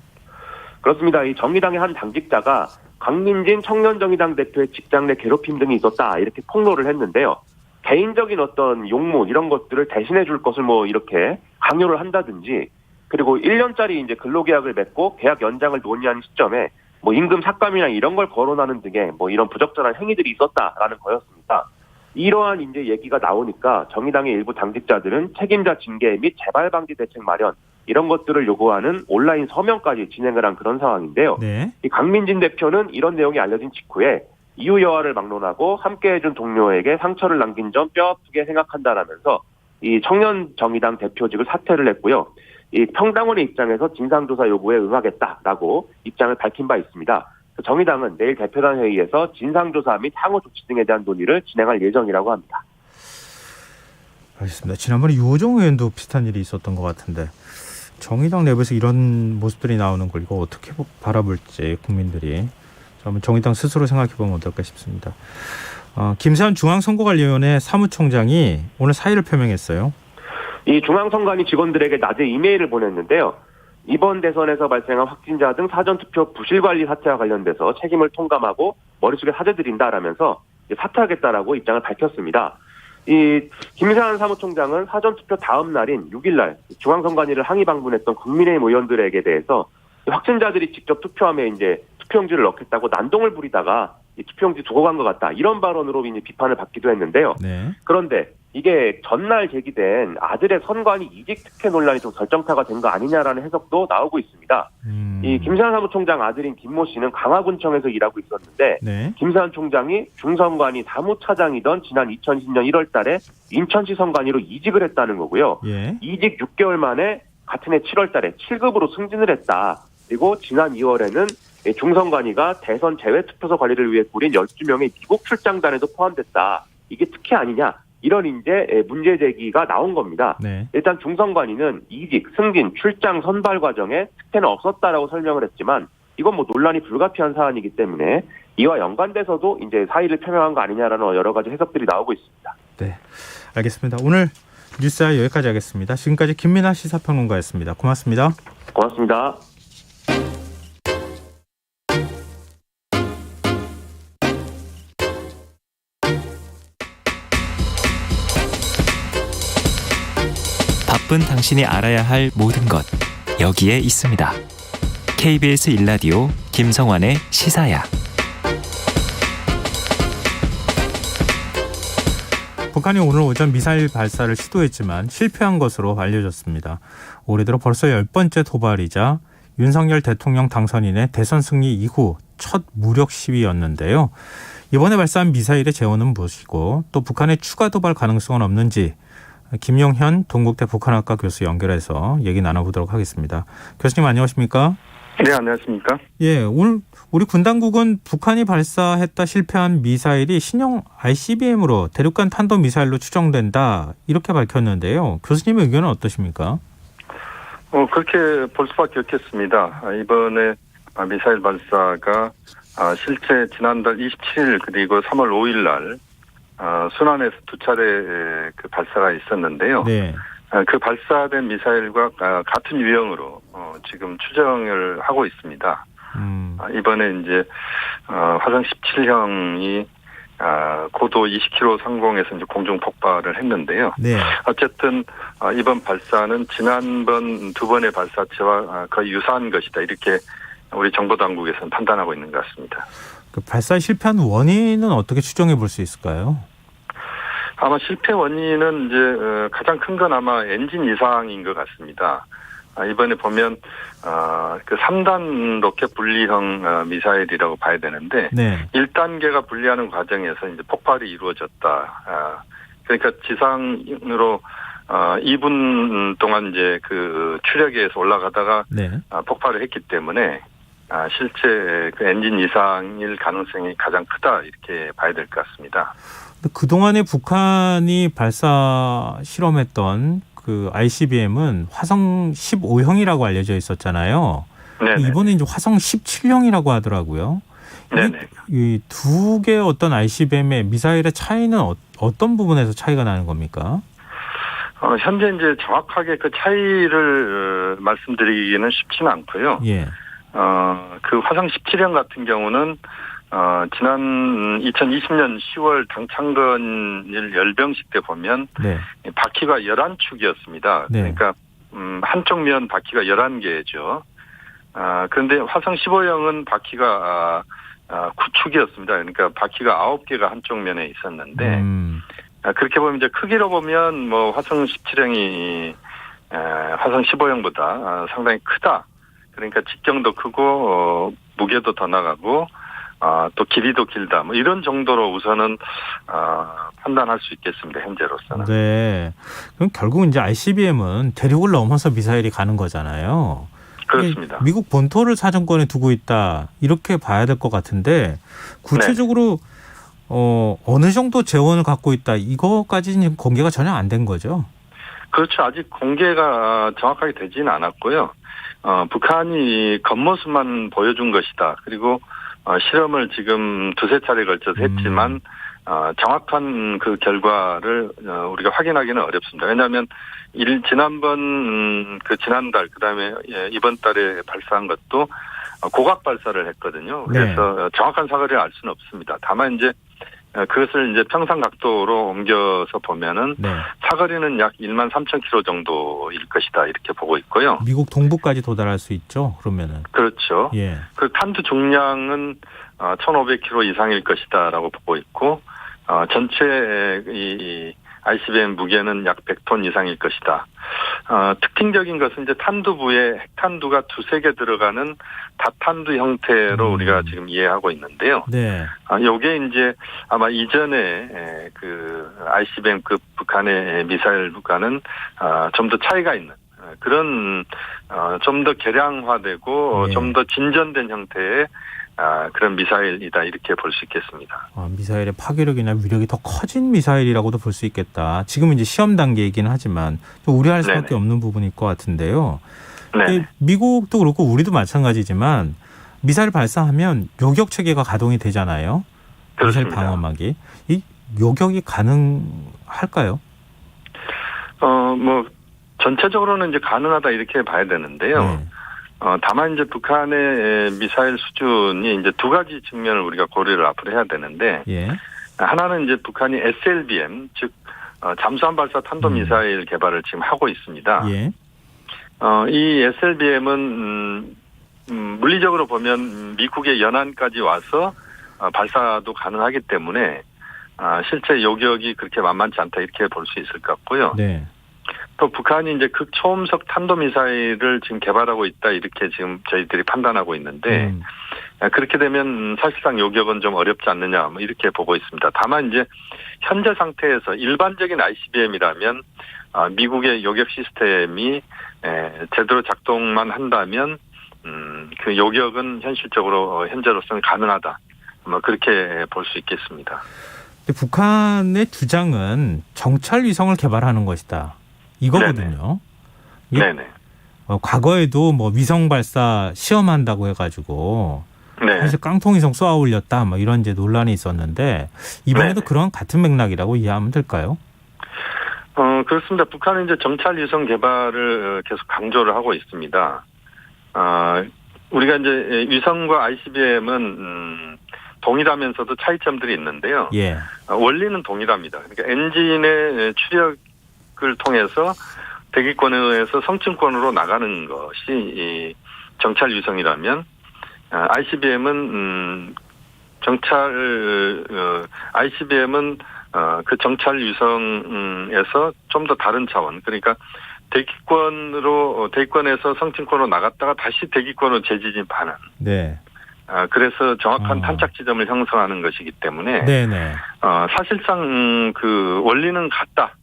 [SPEAKER 4] 그렇습니다. 이 정의당의 한 당직자가 강민진 청년정의당 대표의 직장 내 괴롭힘 등이 있었다 이렇게 폭로를 했는데요. 개인적인 어떤 용문 이런 것들을 대신해 줄 것을 뭐 이렇게 강요를 한다든지 그리고 1년짜리 이제 근로계약을 맺고 계약 연장을 논의하는 시점에 뭐 임금 삭감이나 이런 걸 거론하는 등의 뭐 이런 부적절한 행위들이 있었다라는 거였습니다. 이러한 이제 얘기가 나오니까 정의당의 일부 당직자들은 책임자 징계 및 재발 방지 대책 마련 이런 것들을 요구하는 온라인 서명까지 진행을 한 그런 상황인데요.
[SPEAKER 2] 네.
[SPEAKER 4] 이 강민진 대표는 이런 내용이 알려진 직후에 이유 여하를 막론하고 함께해준 동료에게 상처를 남긴 점 뼈아프게 생각한다라면서 이 청년정의당 대표직을 사퇴를 했고요. 이 평당원의 입장에서 진상조사 요구에 응하겠다라고 입장을 밝힌 바 있습니다. 정의당은 내일 대표단 회의에서 진상조사 및 향후 조치 등에 대한 논의를 진행할 예정이라고 합니다.
[SPEAKER 2] 알겠습니다. 지난번에 유호정 의원도 비슷한 일이 있었던 것 같은데 정의당 내부에서 이런 모습들이 나오는 걸 이거 어떻게 바라볼지 국민들이 한번 정의당 스스로 생각해보면 어떨까 싶습니다. 김세현 중앙선거관리위원회 사무총장이 오늘 사의를 표명했어요.
[SPEAKER 4] 이 중앙선관위 직원들에게 낮에 이메일을 보냈는데요. 이번 대선에서 발생한 확진자 등 사전투표 부실관리 사태와 관련돼서 책임을 통감하고 머릿속에 사죄드린다라면서 사퇴하겠다라고 입장을 밝혔습니다. 이 김세환 사무총장은 사전투표 다음 날인 6일날 중앙선관위를 항의 방문했던 국민의힘 의원들에게 대해서 확진자들이 직접 투표함에 이제 투표용지를 넣겠다고 난동을 부리다가 이 투표용지 두고 간 것 같다, 이런 발언으로 이제 비판을 받기도 했는데요.
[SPEAKER 2] 네.
[SPEAKER 4] 그런데 이게 전날 제기된 아들의 선관위 이직 특혜 논란이 좀 결정타가 된 거 아니냐라는 해석도 나오고 있습니다. 이 김세환 사무총장 아들인 김모 씨는 강화군청에서 일하고 있었는데
[SPEAKER 2] 네.
[SPEAKER 4] 김세환 총장이 중선관위 사무차장이던 지난 2010년 1월 달에 인천시 선관위로 이직을 했다는 거고요.
[SPEAKER 2] 예.
[SPEAKER 4] 이직 6개월 만에 같은 해 7월 달에 7급으로 승진을 했다. 그리고 지난 2월에는 중선관위가 대선 제외투표소 관리를 위해 꾸린 12명의 미국 출장단에도 포함됐다. 이게 특혜 아니냐? 이런 이제 문제 제기가 나온 겁니다.
[SPEAKER 2] 네.
[SPEAKER 4] 일단 중선관위는 이직, 승진, 출장, 선발 과정에 특혜는 없었다라고 설명을 했지만 이건 뭐 논란이 불가피한 사안이기 때문에 이와 연관돼서도 이제 사의를 표명한 거 아니냐라는 여러 가지 해석들이 나오고 있습니다.
[SPEAKER 2] 네. 알겠습니다. 오늘 뉴스야 여기까지 하겠습니다. 지금까지 김민하 시사평론가였습니다. 고맙습니다.
[SPEAKER 4] 고맙습니다.
[SPEAKER 5] 바쁜 당신이 알아야 할 모든 것 여기에 있습니다. KBS 1라디오 김성환의 시사야.
[SPEAKER 2] 북한이 오늘 오전 미사일 발사를 시도했지만 실패한 것으로 알려졌습니다. 올해 들어 벌써 10번째 도발이자 윤석열 대통령 당선인의 대선 승리 이후 첫 무력 시위였는데요. 이번에 발사한 미사일의 재원은 무엇이고 또 북한의 추가 도발 가능성은 없는지 김용현 동국대 북한학과 교수 연결해서 얘기 나눠보도록 하겠습니다. 교수님 안녕하십니까?
[SPEAKER 6] 네, 안녕하십니까?
[SPEAKER 2] 예, 오늘 우리 군 당국은 북한이 발사했다 실패한 미사일이 신형 ICBM으로 대륙간 탄도 미사일로 추정된다 이렇게 밝혔는데요. 교수님의 의견은 어떠십니까?
[SPEAKER 6] 그렇게 볼 수밖에 없겠습니다. 이번에 미사일 발사가 실제 지난달 27일 그리고 3월 5일 날 순안에서 두 차례 그 발사가 있었는데요.
[SPEAKER 2] 네.
[SPEAKER 6] 그 발사된 미사일과 같은 유형으로 지금 추정을 하고 있습니다. 이번에 이제 화성 17형이 고도 20km 상공에서 이제 공중 폭발을 했는데요.
[SPEAKER 2] 네.
[SPEAKER 6] 어쨌든 이번 발사는 지난번 두 번의 발사체와 거의 유사한 것이다, 이렇게 우리 정보 당국에서는 판단하고 있는 것 같습니다.
[SPEAKER 2] 그 발사에 실패한 원인은 어떻게 추정해 볼 수 있을까요?
[SPEAKER 6] 아마 실패 원인은 이제 가장 큰 건 아마 엔진 이상인 것 같습니다. 이번에 보면 그 3단 로켓 분리형 미사일이라고 봐야 되는데
[SPEAKER 2] 네.
[SPEAKER 6] 1단계가 분리하는 과정에서 이제 폭발이 이루어졌다. 그러니까 지상으로 2분 동안 이제 그 추력에서 올라가다가
[SPEAKER 2] 네.
[SPEAKER 6] 폭발을 했기 때문에 실제 그 엔진 이상일 가능성이 가장 크다, 이렇게 봐야 될 것 같습니다.
[SPEAKER 2] 그동안에 북한이 발사 실험했던 그 ICBM은 화성 15형이라고 알려져 있었잖아요.
[SPEAKER 6] 네네.
[SPEAKER 2] 이번에 이제 화성 17형이라고 하더라고요.
[SPEAKER 6] 네네.
[SPEAKER 2] 이 두 개의 어떤 ICBM의 미사일의 차이는 어떤 부분에서 차이가 나는 겁니까?
[SPEAKER 6] 현재 이제 정확하게 그 차이를 말씀드리기는 쉽지는 않고요.
[SPEAKER 2] 예.
[SPEAKER 6] 그 화성 17형 같은 경우는 지난 2020년 10월 당창건일 열병식 때 보면
[SPEAKER 2] 네.
[SPEAKER 6] 바퀴가 11축이었습니다.
[SPEAKER 2] 네.
[SPEAKER 6] 그러니까 한쪽 면 바퀴가 11개죠. 그런데 화성 15형은 바퀴가 9축이었습니다. 그러니까 바퀴가 9개가 한쪽 면에 있었는데 그렇게 보면 이제 크기로 보면 뭐 화성 17형이 화성 15형보다 상당히 크다. 그러니까 직경도 크고 무게도 더 나가고 또 길이도 길다. 뭐 이런 정도로 우선은 판단할 수 있겠습니다. 현재로서는.
[SPEAKER 2] 네. 그럼 결국 이제 ICBM은 대륙을 넘어서 미사일이 가는 거잖아요.
[SPEAKER 6] 그렇습니다.
[SPEAKER 2] 미국 본토를 사정권에 두고 있다, 이렇게 봐야 될 것 같은데 구체적으로 어느 정도 재원을 갖고 있다, 이거까지는 공개가 전혀 안 된 거죠?
[SPEAKER 6] 그렇죠. 아직 공개가 정확하게 되지는 않았고요. 북한이 겉모습만 보여준 것이다. 그리고 실험을 지금 두세 차례 걸쳐서 했지만 정확한 그 결과를 우리가 확인하기는 어렵습니다. 왜냐하면 지난달 그다음에 이번 달에 발사한 것도 고각 발사를 했거든요. 그래서 정확한 사거리를 알 수는 없습니다. 다만 이제 그것을 이제 평상 각도로 옮겨서 보면은 사거리는 약 1만 3천 킬로 정도일 것이다 이렇게 보고 있고요.
[SPEAKER 2] 미국 동부까지 도달할 수 있죠. 그러면은.
[SPEAKER 6] 그렇죠.
[SPEAKER 2] 예.
[SPEAKER 6] 그 탄두 중량은 1,500킬로 이상일 것이다라고 보고 있고 전체 이 ICBM 무게는 약 100톤 이상일 것이다. 특징적인 것은 이제 탄두부에 핵탄두가 두세 개 들어가는 다탄두 형태로 우리가 지금 이해하고 있는데요.
[SPEAKER 2] 네.
[SPEAKER 6] 요게 이제 아마 이전에 그 ICBM급 북한의 미사일과는 좀 더 차이가 있는 그런 좀 더 개량화되고 좀 더 진전된 형태의 그런 미사일이다 이렇게 볼 수 있겠습니다.
[SPEAKER 2] 미사일의 파괴력이나 위력이 더 커진 미사일이라고도 볼 수 있겠다. 지금은 이제 시험 단계이긴 하지만 좀 우려할 수밖에 없는 부분일 것 같은데요. 미국도 그렇고 우리도 마찬가지지만 미사일 발사하면 요격 체계가 가동이 되잖아요.
[SPEAKER 6] 그렇습니다.
[SPEAKER 2] 미사일 방어막이. 이 요격이 가능할까요?
[SPEAKER 6] 뭐 전체적으로는 이제 가능하다 이렇게 봐야 되는데요. 다만 이제 북한의 미사일 수준이 이제 두 가지 측면을 우리가 고려를 앞으로 해야 되는데 하나는 이제 북한이 SLBM 즉 잠수함 발사 탄도 미사일 개발을 지금 하고 있습니다. 이 SLBM은 물리적으로 보면 미국의 연안까지 와서 발사도 가능하기 때문에 실제 요격이 그렇게 만만치 않다 이렇게 볼 수 있을 것 같고요. 또 북한이 이제 극초음속 탄도미사일을 지금 개발하고 있다 이렇게 지금 저희들이 판단하고 있는데 그렇게 되면 사실상 요격은 좀 어렵지 않느냐 뭐 이렇게 보고 있습니다. 다만 이제 현재 상태에서 일반적인 ICBM이라면 미국의 요격 시스템이 제대로 작동만 한다면 그 요격은 현실적으로 현재로서는 가능하다. 뭐 그렇게 볼 수 있겠습니다.
[SPEAKER 2] 근데 북한의 주장은 정찰 위성을 개발하는 것이다. 이거거든요.
[SPEAKER 6] 네네.
[SPEAKER 2] 과거에도 뭐 위성 발사 시험한다고 해가지고 사실 깡통위성 쏘아 올렸다 뭐 이런 이제 논란이 있었는데 이번에도 그런 같은 맥락이라고 이해하면 될까요?
[SPEAKER 6] 그렇습니다. 북한은 이제 정찰 위성 개발을 계속 강조를 하고 있습니다. 우리가 이제 위성과 ICBM은 동일하면서도 차이점들이 있는데요. 원리는 동일합니다. 그러니까 엔진의 추력을 통해서 대기권에서 성층권으로 나가는 것이 이 정찰 위성이라면 ICBM은 그 정찰 위성에서 좀 더 다른 차원, 그러니까 대기권에서 성층권으로 나갔다가 다시 대기권으로 재진입하는. 그래서 정확한 탄착 지점을 형성하는 것이기 때문에 사실상 그 원리는 같다.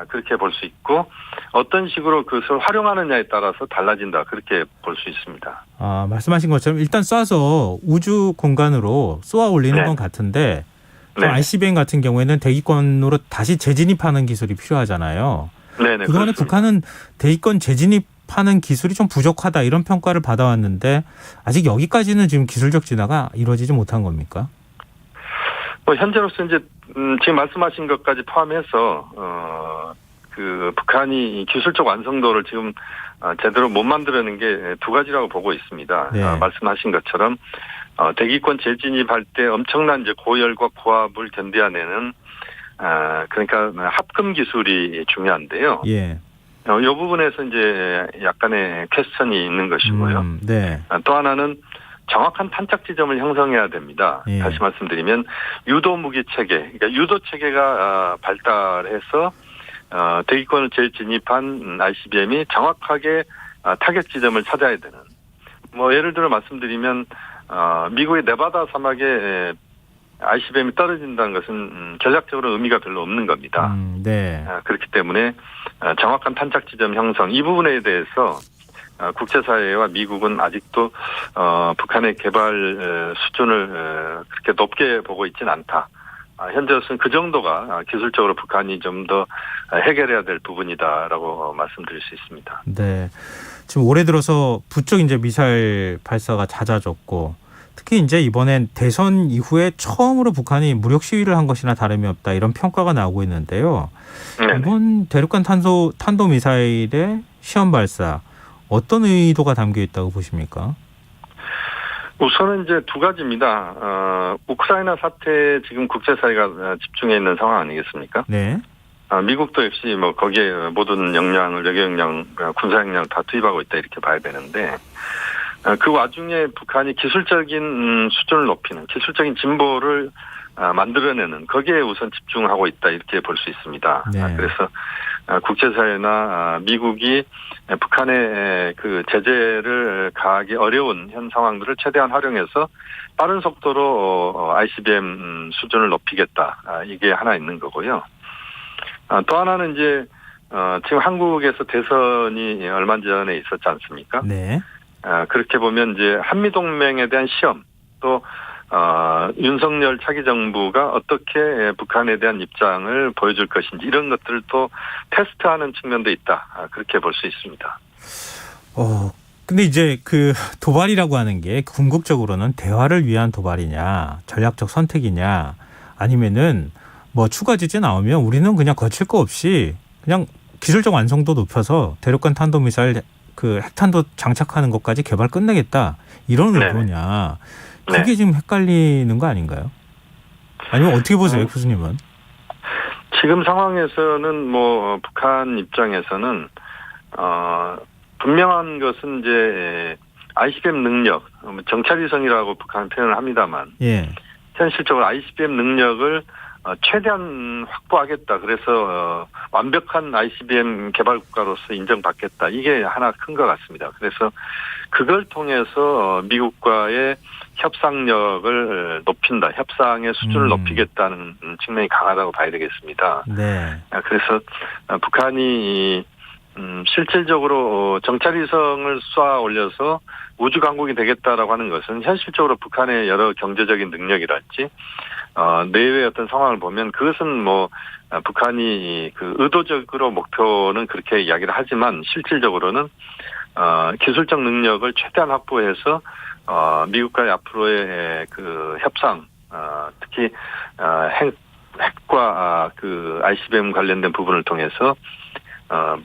[SPEAKER 6] 그렇게 볼 수 있고 어떤 식으로 그것을 활용하느냐에 따라서 달라진다. 그렇게 볼 수 있습니다.
[SPEAKER 2] 말씀하신 것처럼 일단 쏴서 우주 공간으로 쏘아 올리는 건 같은데 ICBM 같은 경우에는 대기권으로 다시 재진입하는 기술이 필요하잖아요. 그동안에
[SPEAKER 6] 그렇습니다.
[SPEAKER 2] 북한은 대기권 재진입하는 기술이 좀 부족하다 이런 평가를 받아왔는데 아직 여기까지는 지금 기술적 진화가 이루어지지 못한 겁니까?
[SPEAKER 6] 현재로서 이제 지금 말씀하신 것까지 포함해서 그 북한이 기술적 완성도를 지금 제대로 못 만들어낸 게 두 가지라고 보고 있습니다. 말씀하신 것처럼 대기권 재진입할 때 엄청난 이제 고열과 고압을 견뎌내는 그러니까 합금 기술이 중요한데요. 이 부분에서 이제 약간의 퀘스천이 있는 것이고요. 또 하나는 정확한 탄착 지점을 형성해야 됩니다. 다시 말씀드리면 유도 무기 체계, 그러니까 유도 체계가 발달해서 대기권을 재진입한 ICBM이 정확하게 타겟 지점을 찾아야 되는. 뭐 예를 들어 말씀드리면 미국의 네바다 사막에 ICBM이 떨어진다는 것은 전략적으로 의미가 별로 없는 겁니다. 그렇기 때문에 정확한 탄착 지점 형성 이 부분에 대해서 국제사회와 미국은 아직도 북한의 개발 수준을 그렇게 높게 보고 있지는 않다. 현재로서는 그 정도가 기술적으로 북한이 좀 더 해결해야 될 부분이다라고 말씀드릴 수 있습니다.
[SPEAKER 2] 지금 올해 들어서 부쩍 이제 미사일 발사가 잦아졌고 특히 이제 이번엔 대선 이후에 처음으로 북한이 무력 시위를 한 것이나 다름이 없다 이런 평가가 나오고 있는데요.
[SPEAKER 6] 네네.
[SPEAKER 2] 이번 대륙간 탄도 미사일의 시험 발사 어떤 의도가 담겨 있다고 보십니까?
[SPEAKER 6] 우선은 이제 두 가지입니다. 우크라이나 사태에 지금 국제사회가 집중해 있는 상황 아니겠습니까?
[SPEAKER 2] 네.
[SPEAKER 6] 미국도 역시 뭐 거기에 모든 역량을 외교 역량, 군사 역량을 다 투입하고 있다 이렇게 봐야 되는데 그 와중에 북한이 기술적인 수준을 높이는 기술적인 진보를 만들어내는 거기에 우선 집중하고 있다 이렇게 볼 수 있습니다.
[SPEAKER 2] 네.
[SPEAKER 6] 그래서 국제사회나 미국이 북한의 그 제재를 가하기 어려운 현 상황들을 최대한 활용해서 빠른 속도로 ICBM 수준을 높이겠다. 이게 하나 있는 거고요. 또 하나는 이제 지금 한국에서 대선이 얼마 전에 있었지 않습니까?
[SPEAKER 2] 네.
[SPEAKER 6] 그렇게 보면 이제 한미동맹에 대한 시험 또 윤석열 차기 정부가 어떻게 북한에 대한 입장을 보여줄 것인지 이런 것들을 또 테스트하는 측면도 있다. 그렇게 볼 수 있습니다.
[SPEAKER 2] 근데 이제 그 도발이라고 하는 게 궁극적으로는 대화를 위한 도발이냐, 전략적 선택이냐, 아니면은 뭐 추가 지지 나오면 우리는 그냥 거칠 거 없이 그냥 기술적 완성도 높여서 대륙간 탄도미사일 그 핵탄도 장착하는 것까지 개발 끝내겠다 이런 의도냐. 그게
[SPEAKER 6] 네.
[SPEAKER 2] 지금 헷갈리는 거 아닌가요? 아니면 어떻게 보세요, 교수님은?
[SPEAKER 6] 지금 상황에서는 뭐 북한 입장에서는 분명한 것은 이제 ICBM 능력, 정찰위성이라고 북한 표현을 합니다만
[SPEAKER 2] 예.
[SPEAKER 6] 현실적으로 ICBM 능력을 최대한 확보하겠다. 그래서 완벽한 ICBM 개발 국가로서 인정받겠다. 이게 하나 큰 것 같습니다. 그래서 그걸 통해서 미국과의 협상력을 높인다. 협상의 수준을 높이겠다는 측면이 강하다고 봐야 되겠습니다.
[SPEAKER 2] 네.
[SPEAKER 6] 그래서 북한이 실질적으로 정찰위성을 쏘아 올려서 우주 강국이 되겠다라고 하는 것은 현실적으로 북한의 여러 경제적인 능력이랄지 내외의 어떤 상황을 보면 그것은 뭐 북한이 그 의도적으로 목표는 그렇게 이야기를 하지만 실질적으로는 기술적 능력을 최대한 확보해서 미국과의 앞으로의 그 협상 특히 핵과 그 ICBM 관련된 부분을 통해서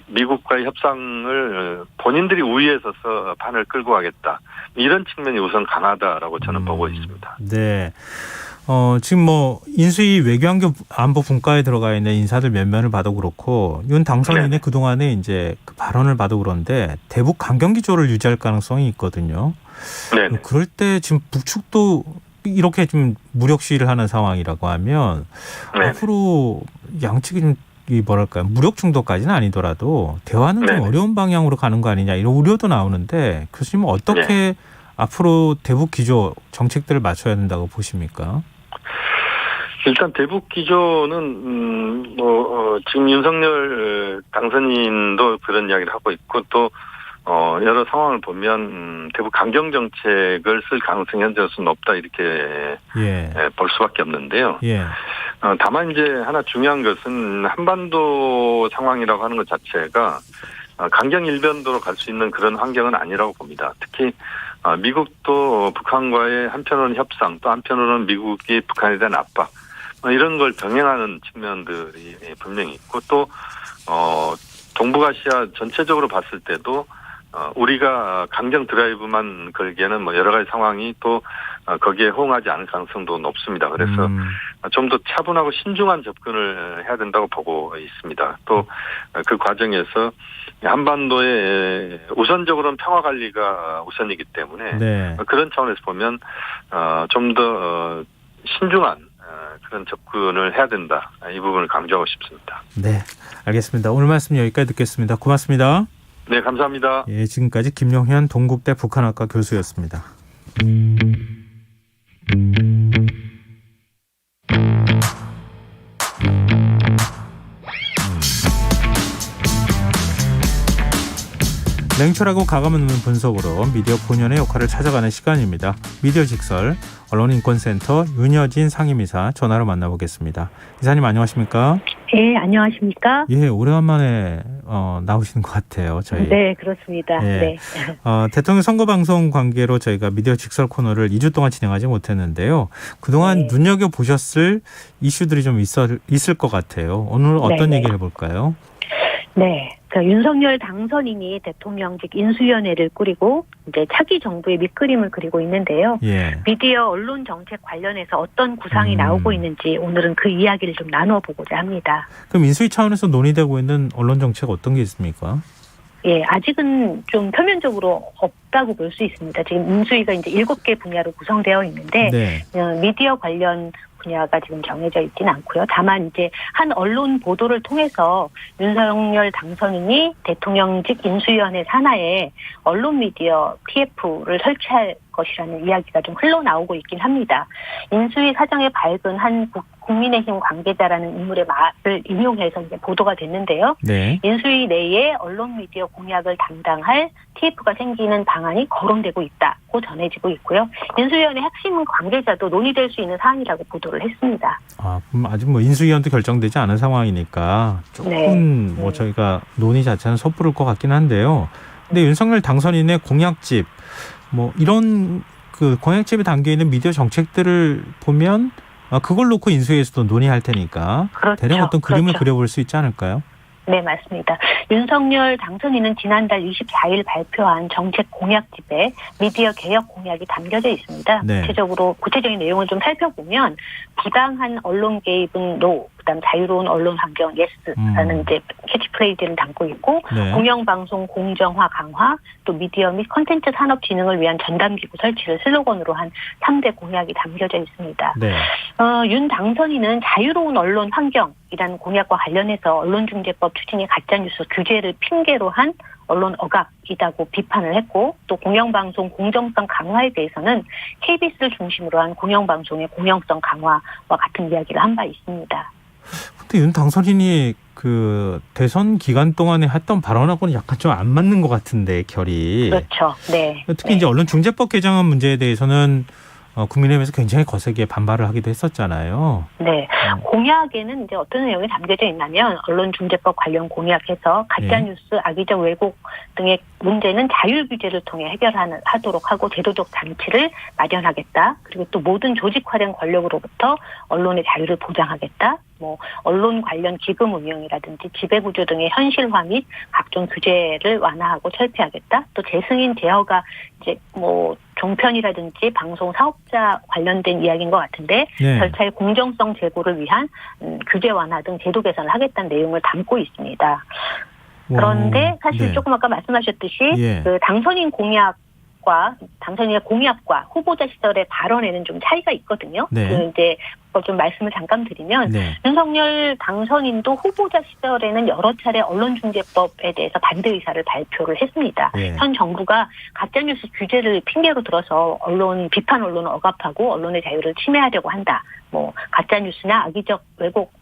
[SPEAKER 6] 미국과의 협상을 본인들이 우위에 서서 판을 끌고 가겠다. 이런 측면이 우선 강하다라고 저는 보고 있습니다.
[SPEAKER 2] 네. 지금 뭐 인수위 외교안보 분과에 들어가 있는 인사들 면면을 봐도 그렇고 윤 당선인의
[SPEAKER 6] 네.
[SPEAKER 2] 그동안의 이제 그 발언을 봐도 그런데 대북 강경 기조를 유지할 가능성이 있거든요.
[SPEAKER 6] 네.
[SPEAKER 2] 그럴 때 지금 북측도 이렇게 좀 무력 시위를 하는 상황이라고 하면
[SPEAKER 6] 네.
[SPEAKER 2] 앞으로 양측이 좀 이 뭐랄까요 무력 충돌까지는 아니더라도 대화는 좀
[SPEAKER 6] 네네.
[SPEAKER 2] 어려운 방향으로 가는 거 아니냐 이런 우려도 나오는데 교수님은 어떻게 앞으로 대북 기조 정책들을 맞춰야 된다고 보십니까?
[SPEAKER 6] 일단 대북 기조는 지금 윤석열 당선인도 그런 이야기를 하고 있고 또 여러 상황을 보면 대북 강경 정책을 쓸 가능성이 현재로서는 높다 이렇게 볼 수밖에 없는데요.
[SPEAKER 2] 예.
[SPEAKER 6] 다만 이제 하나 중요한 것은 한반도 상황이라고 하는 것 자체가 강경 일변도로 갈 수 있는 그런 환경은 아니라고 봅니다. 특히 미국도 북한과의 한편으로는 협상 또 한편으로는 미국이 북한에 대한 압박 이런 걸 병행하는 측면들이 분명히 있고 또 동북아시아 전체적으로 봤을 때도 우리가 강경 드라이브만 걸기에는 뭐 여러 가지 상황이 또 거기에 호응하지 않을 가능성도 높습니다. 그래서 좀 더 차분하고 신중한 접근을 해야 된다고 보고 있습니다. 또 그 과정에서 한반도에 우선적으로는 평화 관리가 우선이기 때문에
[SPEAKER 2] 네.
[SPEAKER 6] 그런 차원에서 보면 좀 더 신중한 그런 접근을 해야 된다. 이 부분을 강조하고 싶습니다.
[SPEAKER 2] 네, 알겠습니다. 오늘 말씀 여기까지 듣겠습니다. 고맙습니다.
[SPEAKER 6] 네, 감사합니다.
[SPEAKER 2] 예, 지금까지 김용현 동국대 북한학과 교수였습니다. 냉철하고 가감 있는 분석으로 미디어 본연의 역할을 찾아가는 시간입니다. 미디어 직설 언론인권센터 윤여진 상임이사 전화로 만나보겠습니다. 이사님 안녕하십니까?
[SPEAKER 7] 예, 안녕하십니까?
[SPEAKER 2] 예, 오래간만에 나오시는 것 같아요. 저희.
[SPEAKER 7] 네, 그렇습니다.
[SPEAKER 2] 예.
[SPEAKER 7] 네.
[SPEAKER 2] 대통령 선거방송 관계로 저희가 미디어 직설 코너를 2주 동안 진행하지 못했는데요. 그동안
[SPEAKER 7] 네.
[SPEAKER 2] 눈여겨보셨을 이슈들이 좀 있을 것 같아요. 오늘 어떤
[SPEAKER 7] 네,
[SPEAKER 2] 얘기를 해볼까요?
[SPEAKER 7] 네. 윤석열 당선인이 대통령직 인수위원회를 꾸리고 이제 차기 정부의 밑그림을 그리고 있는데요.
[SPEAKER 2] 예.
[SPEAKER 7] 미디어 언론 정책 관련해서 어떤 구상이 나오고 있는지 오늘은 그 이야기를 좀 나눠보고자 합니다.
[SPEAKER 2] 그럼 인수위 차원에서 논의되고 있는 언론 정책 어떤 게 있습니까?
[SPEAKER 7] 예, 아직은 좀 표면적으로 없다고 볼 수 있습니다. 지금 인수위가 이제 7개 분야로 구성되어 있는데
[SPEAKER 2] 네.
[SPEAKER 7] 미디어 관련 분야가 지금 정해져 있지는 않고요. 다만 이제 한 언론 보도를 통해서 윤석열 당선인이 대통령직 인수위원회 산하에 언론 미디어 TF를 설치할 것이라는 이야기가 좀 흘러나오고 있긴 합니다. 인수위 사정에 밝은 한 국민의힘 관계자라는 인물의 말을 인용해서 이제 보도가 됐는데요.
[SPEAKER 2] 네.
[SPEAKER 7] 인수위 내에 언론 미디어 공약을 담당할 TF가 생기는 방안이 거론되고 있다고 전해지고 있고요. 인수위원회 핵심 관계자도 논의될 수 있는 사안이라고 보도를 했습니다.
[SPEAKER 2] 그럼 아직 인수위원도 결정되지 않은 상황이니까 조금
[SPEAKER 7] 네.
[SPEAKER 2] 저희가 논의 자체는 섣부를 것 같긴 한데요. 근데 윤석열 당선인의 공약집 이런 그 공약집에 담겨 있는 미디어 정책들을 보면 그걸 놓고 인수위에서도 논의할 테니까
[SPEAKER 7] 그렇죠.
[SPEAKER 2] 대략 어떤 그림을
[SPEAKER 7] 그렇죠.
[SPEAKER 2] 그려볼 수 있지 않을까요?
[SPEAKER 7] 네, 맞습니다. 윤석열 당선인은 지난달 24일 발표한 정책 공약집에 미디어 개혁 공약이 담겨져 있습니다.
[SPEAKER 2] 네.
[SPEAKER 7] 구체적인 내용을 좀 살펴보면 부당한 언론 개입은 NO, 그다음 자유로운 언론 환경 YES라는 이제 캐치프레이즈를 담고 있고
[SPEAKER 2] 네.
[SPEAKER 7] 공영방송 공정화 강화, 또 미디어 및 콘텐츠 산업 진흥을 위한 전담기구 설치를 슬로건으로 한 3대 공약이 담겨져 있습니다.
[SPEAKER 2] 네.
[SPEAKER 7] 윤 당선인은 자유로운 언론 환경이라는 공약과 관련해서 언론중재법 추진이 가짜뉴스 규제를 핑계로 한 언론 억압이라고 비판을 했고 또 공영방송 공정성 강화에 대해서는 KBS를 중심으로 한 공영방송의 공영성 강화와 같은 이야기를 한 바 있습니다.
[SPEAKER 2] 근데 윤 당선인이 그 대선 기간 동안에 했던 발언하고는 약간 좀 안 맞는 것 같은데 결이.
[SPEAKER 7] 그렇죠. 네.
[SPEAKER 2] 특히 이제 언론중재법 개정안 문제에 대해서는 국민의힘에서 굉장히 거세게 반발을 하기도 했었잖아요.
[SPEAKER 7] 네. 공약에는 이제 어떤 내용이 담겨져 있냐면 언론중재법 관련 공약에서 가짜뉴스, 악의적 왜곡 등의 문제는 자율 규제를 통해 해결하도록 하고 제도적 장치를 마련하겠다. 그리고 또 모든 조직 활용 권력으로부터 언론의 자유를 보장하겠다. 언론 관련 기금 운영이라든지 지배구조 등의 현실화 및 각종 규제를 완화하고 철폐하겠다. 또 재승인 제어가 이제 종편이라든지 방송 사업자 관련된 이야기인 것 같은데
[SPEAKER 2] 네.
[SPEAKER 7] 절차의 공정성 제고를 위한 규제 완화 등 제도 개선을 하겠다는 내용을 담고 있습니다. 그런데 사실
[SPEAKER 2] 네.
[SPEAKER 7] 조금 아까 말씀하셨듯이 그 당선인의 공약과 후보자 시절의 발언에는 좀 차이가 있거든요.
[SPEAKER 2] 네.
[SPEAKER 7] 이제 좀 말씀을 잠깐 드리면 윤석열 당선인도 후보자 시절에는 여러 차례 언론중재법에 대해서 반대 의사를 발표를 했습니다. 현 정부가 가짜뉴스 규제를 핑계로 들어서 비판 언론을 억압하고 언론의 자유를 침해하려고 한다. 가짜뉴스나 악의적 왜곡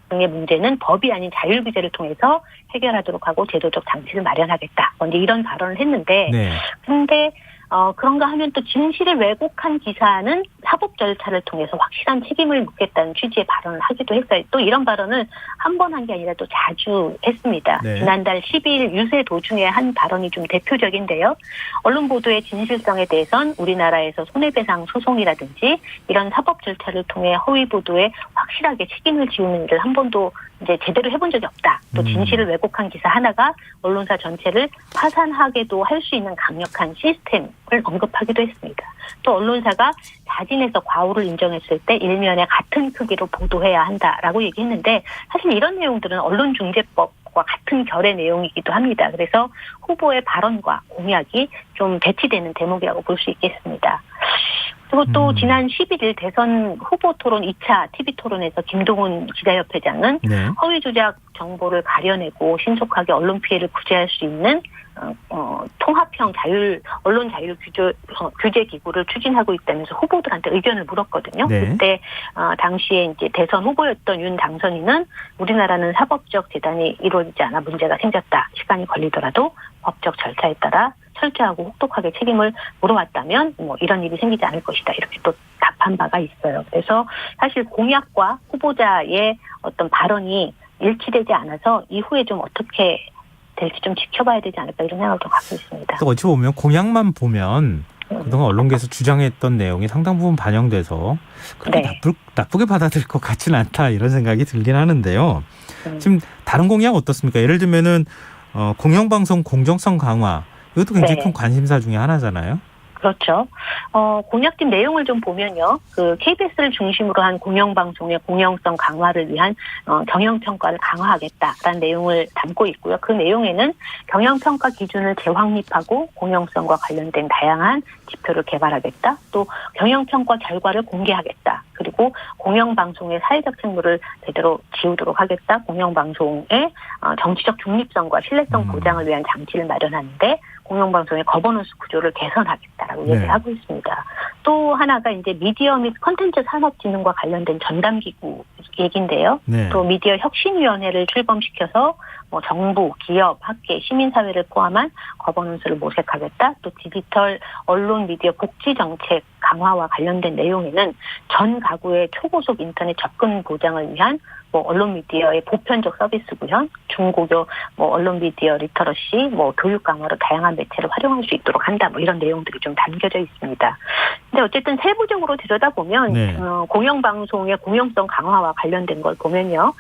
[SPEAKER 7] 등의 문제는 법이 아닌 자율 규제를 통해서 해결하도록 하고 제도적 장치를 마련하겠다. 이제 이런 발언을 했는데, 근데 그런가 하면 또 진실을 왜곡한 기사는 사법 절차를 통해서 확실한 책임을 묻겠다는 취지의 발언을 하기도 했어요. 또 이런 발언을 한 번 한 게 아니라 또 자주 했습니다. 지난달 12일 유세 도중에 한 발언이 좀 대표적인데요. 언론 보도의 진실성에 대해선 우리나라에서 손해배상 소송이라든지 이런 사법 절차를 통해 허위 보도에 확실하게 책임을 지우는 일을 한 번도 이제 제대로 해본 적이 없다. 또 진실을 왜곡한 기사 하나가 언론사 전체를 파산하게도 할 수 있는 강력한 시스템을 언급하기도 했습니다. 또 언론사가 자진해서 과오를 인정했을 때 일면에 같은 크기로 보도해야 한다라고 얘기했는데 사실 이런 내용들은 언론중재법과 같은 결의 내용이기도 합니다. 그래서 후보의 발언과 공약이 좀 배치되는 대목이라고 볼 수 있겠습니다. 그리고 또 지난 11일 대선 후보 토론 2차 TV 토론에서 김동훈 기자협회장은 허위 조작 정보를 가려내고 신속하게 언론 피해를 구제할 수 있는 통합형 언론 자율 규제 기구를 추진하고 있다면서 후보들한테 의견을 물었거든요. 그때 당시에 이제 대선 후보였던 윤 당선인은 우리나라는 사법적 재단이 이루어지지 않아 문제가 생겼다. 시간이 걸리더라도 법적 절차에 따라 철저하고 혹독하게 책임을 물어왔다면 이런 일이 생기지 않을 것이다. 이렇게 또 답한 바가 있어요. 그래서 사실 공약과 후보자의 어떤 발언이 일치되지 않아서 이후에 좀 어떻게 될지 좀 지켜봐야 되지 않을까 이런 생각을 좀 갖고 있습니다.
[SPEAKER 2] 또 어찌 보면 공약만 보면 그동안 언론계에서 주장했던 내용이 상당 부분 반영돼서 그렇게
[SPEAKER 7] 네.
[SPEAKER 2] 나쁘게 받아들일 것 같지는 않다 이런 생각이 들긴 하는데요. 지금 다른 공약 어떻습니까? 예를 들면은 공영방송 공정성 강화 이것도 굉장히
[SPEAKER 7] 네.
[SPEAKER 2] 큰 관심사 중에 하나잖아요.
[SPEAKER 7] 그렇죠. 공약집 내용을 좀 보면요. 그 KBS를 중심으로 한 공영방송의 공영성 강화를 위한 경영평가를 강화하겠다라는 내용을 담고 있고요. 그 내용에는 경영평가 기준을 재확립하고 공영성과 관련된 다양한 지표를 개발하겠다. 또 경영평가 결과를 공개하겠다. 그리고 공영방송의 사회적 책무를 제대로 지우도록 하겠다. 공영방송의 정치적 중립성과 신뢰성 보장을 위한 장치를 마련하는데 공영방송의 거버넌스 구조를 개선하겠다라고 얘기를 하고 있습니다. 또 하나가 이제 미디어 및 콘텐츠 산업진흥과 관련된 전담기구 얘기인데요.
[SPEAKER 2] 네.
[SPEAKER 7] 또 미디어 혁신위원회를 출범시켜서 뭐 정부, 기업, 학계, 시민사회를 포함한 거버넌스를 모색하겠다. 또 디지털 언론 미디어 복지 정책 강화와 관련된 내용에는 전 가구의 초고속 인터넷 접근 보장을 위한 뭐 언론 미디어의 보편적 서비스 구현, 중고교 뭐 언론 미디어 리터러시, 뭐 교육 강화로 다양한 매체를 활용할 수 있도록 한다. 뭐 이런 내용들이 좀 담겨져 있습니다. 근데 어쨌든 세부적으로 들여다보면
[SPEAKER 2] 네.
[SPEAKER 7] 공영방송의 공영성 강화와 관련된 걸 보면요,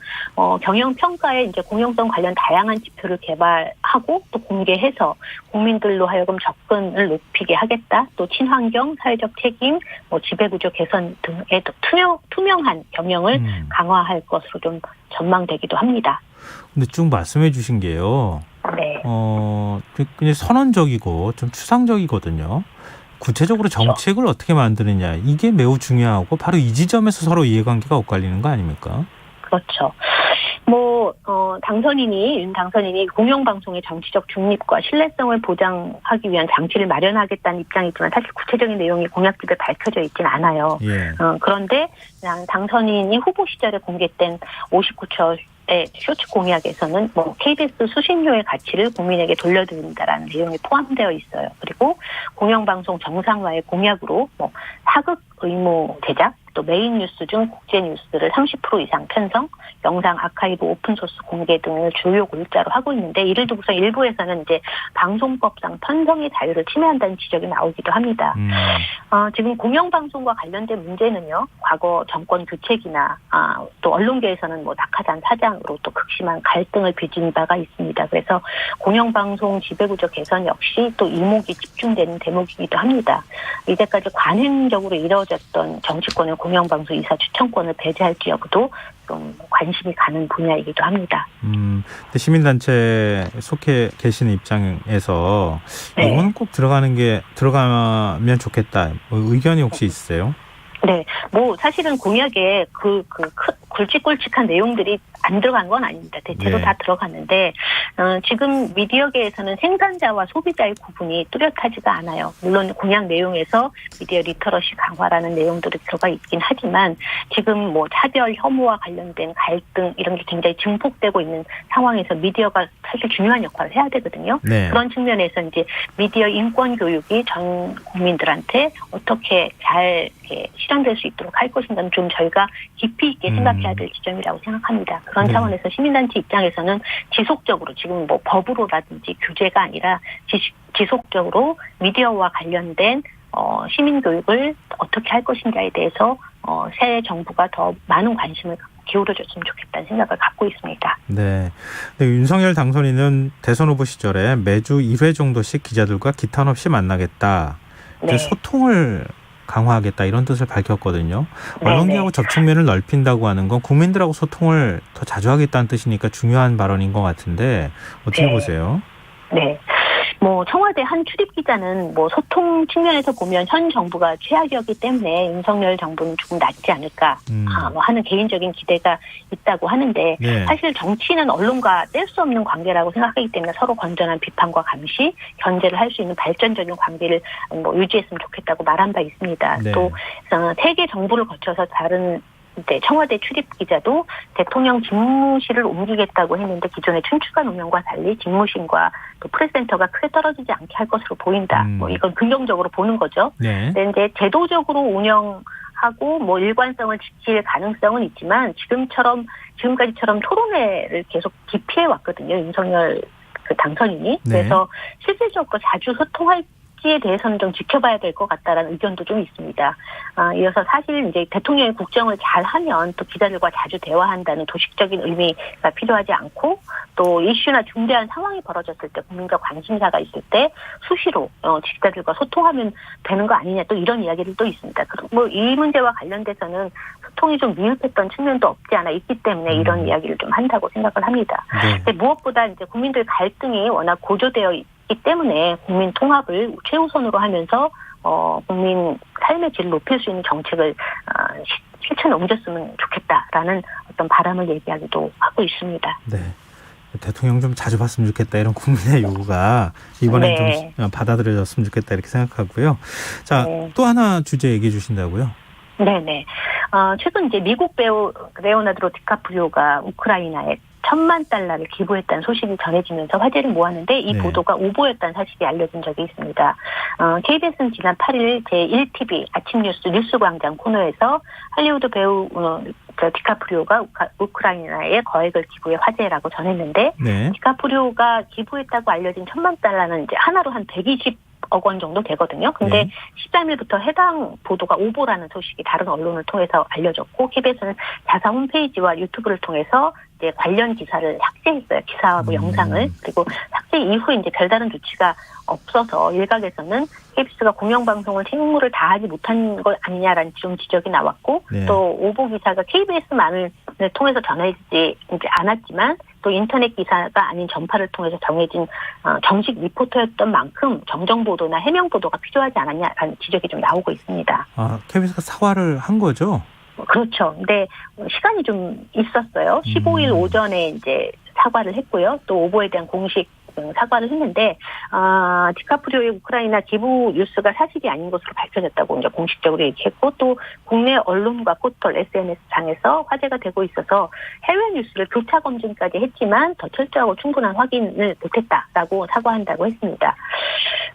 [SPEAKER 7] 경영평가에 이제 공영성 관련 다양한 지표를 개발하고 또 공개해서 국민들로 하여금 접근을 높이게 하겠다. 또 친환경, 사회적 책임, 뭐 지배구조 개선 등의 투명한 경영을 강화할 것으로 좀 전망되기도 합니다.
[SPEAKER 2] 근데 쭉 말씀해 주신 게요.
[SPEAKER 7] 네.
[SPEAKER 2] 그냥 선언적이고 좀 추상적이거든요. 구체적으로 정책을 어떻게 만드느냐 이게 매우 중요하고 바로 이 지점에서 서로 이해관계가 엇갈리는 거 아닙니까?
[SPEAKER 7] 그렇죠. 윤 당선인이 공영방송의 정치적 중립과 신뢰성을 보장하기 위한 장치를 마련하겠다는 입장이지만 사실 구체적인 내용이 공약집에 밝혀져 있지는 않아요.
[SPEAKER 2] 예.
[SPEAKER 7] 그런데 당선인이 후보 시절에 공개된 59초 쇼츠 공약에서는 뭐 KBS 수신료의 가치를 국민에게 돌려드린다라는 내용이 포함되어 있어요. 그리고 공영방송 정상화의 공약으로 뭐 사극 의무 제작, 또 메인 뉴스 중 국제 뉴스를 30% 이상 편성, 영상 아카이브 오픈소스 공개 등을 주요 골자로 하고 있는데 이를 두고서 일부에서는 이제 방송법상 편성의 자유를 침해한다는 지적이 나오기도 합니다. 지금 공영방송과 관련된 문제는요, 과거 정권 교체기나 또 언론계에서는 뭐 낙하산 사장으로 또 극심한 갈등을 빚은 바가 있습니다. 그래서 공영방송 지배구조 개선 역시 또 이목이 집중되는 대목이기도 합니다. 이제까지 관행적으로 이루어졌던 정치권의 공영방송 이사 추천권을 배제할지 여부도 좀 관심이 가는 분야이기도 합니다.
[SPEAKER 2] 근데 시민단체에 속해 계시는 입장에서
[SPEAKER 7] 네.
[SPEAKER 2] 이거는 꼭 들어가면 좋겠다. 의견이 혹시 있으세요?
[SPEAKER 7] 네, 뭐 사실은 공약에 굵직굵직한 내용들이 안 들어간 건 아닙니다. 대체로
[SPEAKER 2] 네.
[SPEAKER 7] 다 들어갔는데 지금 미디어계에서는 생산자와 소비자의 구분이 뚜렷하지가 않아요. 물론 공약 내용에서 미디어 리터러시 강화라는 내용들이 들어가 있긴 하지만 지금 뭐 차별 혐오와 관련된 갈등 이런 게 굉장히 증폭되고 있는 상황에서 미디어가 사실 중요한 역할을 해야 되거든요.
[SPEAKER 2] 네.
[SPEAKER 7] 그런 측면에서 이제 미디어 인권 교육이 전 국민들한테 어떻게 잘 실현될 수 있도록 할 것인가는 좀 저희가 깊이 있게 생각해야 될 지점이라고 생각합니다. 그런
[SPEAKER 2] 네.
[SPEAKER 7] 차원에서 시민단체 입장에서는 지속적으로 지금 뭐 법으로라든지 규제가 아니라 지속적으로 미디어와 관련된 시민교육을 어떻게 할 것인가에 대해서 새 정부가 더 많은 관심을 기울여줬으면 좋겠다는 생각을 갖고 있습니다.
[SPEAKER 2] 네. 윤석열 당선인은 대선 후보 시절에 매주 1회 정도씩 기자들과 기탄 없이 만나겠다.
[SPEAKER 7] 네.
[SPEAKER 2] 소통을 강화하겠다 이런 뜻을 밝혔거든요.
[SPEAKER 7] 네,
[SPEAKER 2] 언론계하고 접촉면을 넓힌다고 하는 건 국민들하고 소통을 더 자주 하겠다는 뜻이니까 중요한 발언인 것 같은데 어떻게
[SPEAKER 7] 네.
[SPEAKER 2] 보세요?
[SPEAKER 7] 네. 뭐 청와대 한 출입 기자는 뭐 소통 측면에서 보면 현 정부가 최악이었기 때문에 윤석열 정부는 조금 낫지 않을까 뭐 하는 개인적인 기대가 있다고 하는데
[SPEAKER 2] 네.
[SPEAKER 7] 사실 정치는 언론과 뗄 수 없는 관계라고 생각하기 때문에 서로 건전한 비판과 감시, 견제를 할 수 있는 발전적인 관계를 뭐 유지했으면 좋겠다고 말한 바 있습니다.
[SPEAKER 2] 네.
[SPEAKER 7] 또 세계 정부를 거쳐서 다른 청와대 출입 기자도 대통령 집무실을 옮기겠다고 했는데 기존의 춘추관 운영과 달리 집무실과 또 프레스센터가 크게 떨어지지 않게 할 것으로 보인다. 뭐 이건 긍정적으로 보는 거죠.
[SPEAKER 2] 네.
[SPEAKER 7] 근데 이제 제도적으로 운영하는 하고 뭐 일관성을 지킬 가능성은 있지만 지금까지처럼 토론회를 계속 기피해 왔거든요. 윤석열 그 당선인이.
[SPEAKER 2] 네.
[SPEAKER 7] 그래서 실질적으로 자주 소통할지에 대해서는 좀 지켜봐야 될 것 같다라는 의견도 좀 있습니다. 이어서 사실 이제 대통령이 국정을 잘하면 또 기자들과 자주 대화한다는 도식적인 의미가 필요하지 않고 또 이슈나 중대한 상황이 벌어졌을 때 국민적 관심사가 있을 때 수시로 기자들과 소통하면 되는 거 아니냐 또 이런 이야기를 또 있습니다. 뭐 이 문제와 관련돼서는 소통이 좀 미흡했던 측면도 없지 않아 있기 때문에 이런 이야기를 좀 한다고 생각을 합니다.
[SPEAKER 2] 네.
[SPEAKER 7] 근데 무엇보다 이제 국민들 갈등이 워낙 고조되어 있기 때문에 국민 통합을 최우선으로 하면서 국민 삶의 질을 높일 수 있는 정책을 실천에 옮겼으면 좋겠다라는 어떤 바람을 얘기하기도 하고 있습니다.
[SPEAKER 2] 네. 대통령 좀 자주 봤으면 좋겠다 이런 국민의 요구가 이번에
[SPEAKER 7] 네.
[SPEAKER 2] 좀 받아들여졌으면 좋겠다 이렇게 생각하고요. 자,
[SPEAKER 7] 네.
[SPEAKER 2] 또 하나 주제 얘기해 주신다고요?
[SPEAKER 7] 네네. 최근 이제 미국 배우 레오나르도 디카프리오가 우크라이나에 $10,000,000를 기부했다는 소식이 전해지면서 화제를 모았는데 이
[SPEAKER 2] 네.
[SPEAKER 7] 보도가 오보였다는 사실이 알려진 적이 있습니다. KBS는 지난 8일 제1TV 아침 뉴스 광장 코너에서 할리우드 배우 디카프리오가 우크라이나에 거액을 기부해 화제라고 전했는데
[SPEAKER 2] 네.
[SPEAKER 7] 디카프리오가 기부했다고 알려진 $10,000,000는 이제 하나로 한 120억 원 정도 되거든요. 근데
[SPEAKER 2] 네.
[SPEAKER 7] 13일부터 해당 보도가 오보라는 소식이 다른 언론을 통해서 알려졌고 KBS는 자사 홈페이지와 유튜브를 통해서 이제 관련 기사를 삭제했어요. 기사하고 영상을. 그리고 삭제 이후에 이제 별다른 조치가 없어서 일각에서는 KBS가 공영방송을 책무를 다하지 못한 것 아니냐라는 좀 지적이 나왔고
[SPEAKER 2] 네.
[SPEAKER 7] 또 오보 기사가 KBS만을 통해서 전해지지 않았지만 또 인터넷 기사가 아닌 전파를 통해서 정해진 정식 리포터였던 만큼 정정 보도나 해명 보도가 필요하지 않았냐라는 지적이 좀 나오고 있습니다.
[SPEAKER 2] KBS가 사과를 한 거죠?
[SPEAKER 7] 그렇죠. 근데 시간이 좀 있었어요. 15일 오전에 이제 사과를 했고요. 또 오보에 대한 공식 사과를 했는데 디카프리오의 우크라이나 기부 뉴스가 사실이 아닌 것으로 밝혀졌다고 이제 공식적으로 얘기했고 또 국내 언론과 포털 SNS 상에서 화제가 되고 있어서 해외 뉴스를 교차 검증까지 했지만 더 철저하고 충분한 확인을 못했다라고 사과한다고 했습니다.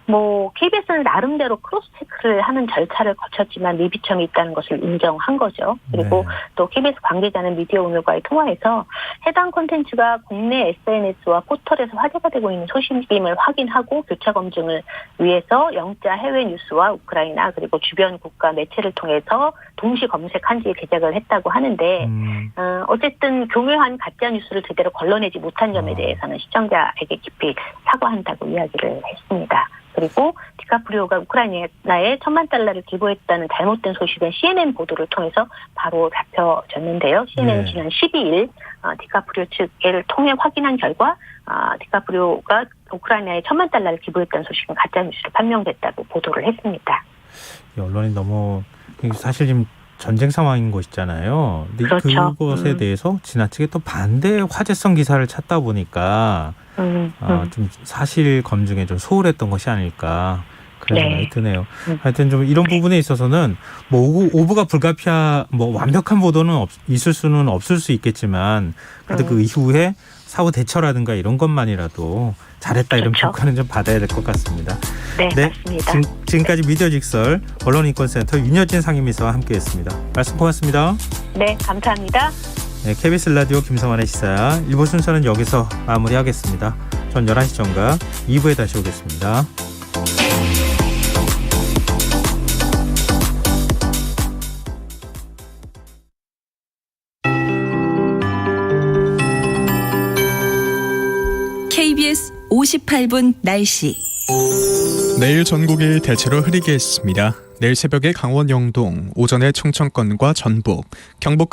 [SPEAKER 7] 뭐 KBS는 나름대로 크로스 체크를 하는 절차를 거쳤지만 미비점이 있다는 것을 인정한 거죠. 그리고
[SPEAKER 2] 네.
[SPEAKER 7] 또 KBS 관계자는 미디어 오늘과의 통화에서 해당 콘텐츠가 국내 SNS와 포털에서 화제가 되고 있는 소식임을 확인하고 교차 검증을 위해서 영자 해외 뉴스와 우크라이나 그리고 주변 국가 매체를 통해서 동시 검색한지 제작을 했다고 하는데 어쨌든 교묘한 가짜 뉴스를 제대로 걸러내지 못한 점에 대해서는 시청자에게 깊이 사과한다고 이야기를 했습니다. 그리고 디카프리오가 우크라이나에 $10,000,000를 기부했다는 잘못된 소식은 CNN 보도를 통해서 바로 잡혀졌는데요. CNN은
[SPEAKER 2] 네.
[SPEAKER 7] 지난 12일 디카프리오 측을 통해 확인한 결과 디카프리오가 우크라이나에 $10,000,000를 기부했다는 소식은 가짜뉴스로 판명됐다고 보도를 했습니다.
[SPEAKER 2] 언론이 너무 사실 지금 전쟁 상황인 곳이잖아요. 근데
[SPEAKER 7] 그렇죠.
[SPEAKER 2] 그것에 대해서 지나치게 또 반대 화제성 기사를 찾다 보니까 좀 사실 검증에 좀 소홀했던 것이 아닐까 그런
[SPEAKER 7] 네.
[SPEAKER 2] 생각이 드네요. 하여튼 좀 이런 부분에 있어서는 뭐 오보가 뭐 완벽한 보도는 있을 수는 없을 수 있겠지만 그래도 그 이후에 사후 대처라든가 이런 것만이라도 잘했다 이런
[SPEAKER 7] 그렇죠.
[SPEAKER 2] 평가는 좀 받아야 될 것 같습니다.
[SPEAKER 7] 네, 맞습니다.
[SPEAKER 2] 지금까지 미디어 직설 언론인권센터 윤여진 상임이사와 함께했습니다. 말씀 고맙습니다.
[SPEAKER 7] 네, 감사합니다.
[SPEAKER 2] 네, KBS 라디오 김성환의 시사야 1부 순서는 여기서 마무리하겠습니다. 전 11시 전과 2부에 다시 오겠습니다.
[SPEAKER 3] KBS 58분 날씨.
[SPEAKER 8] 내일 전국이 대체로 흐리겠습니다. 내일 새벽에 강원 영동, 오전에 충청권과 전북, 경북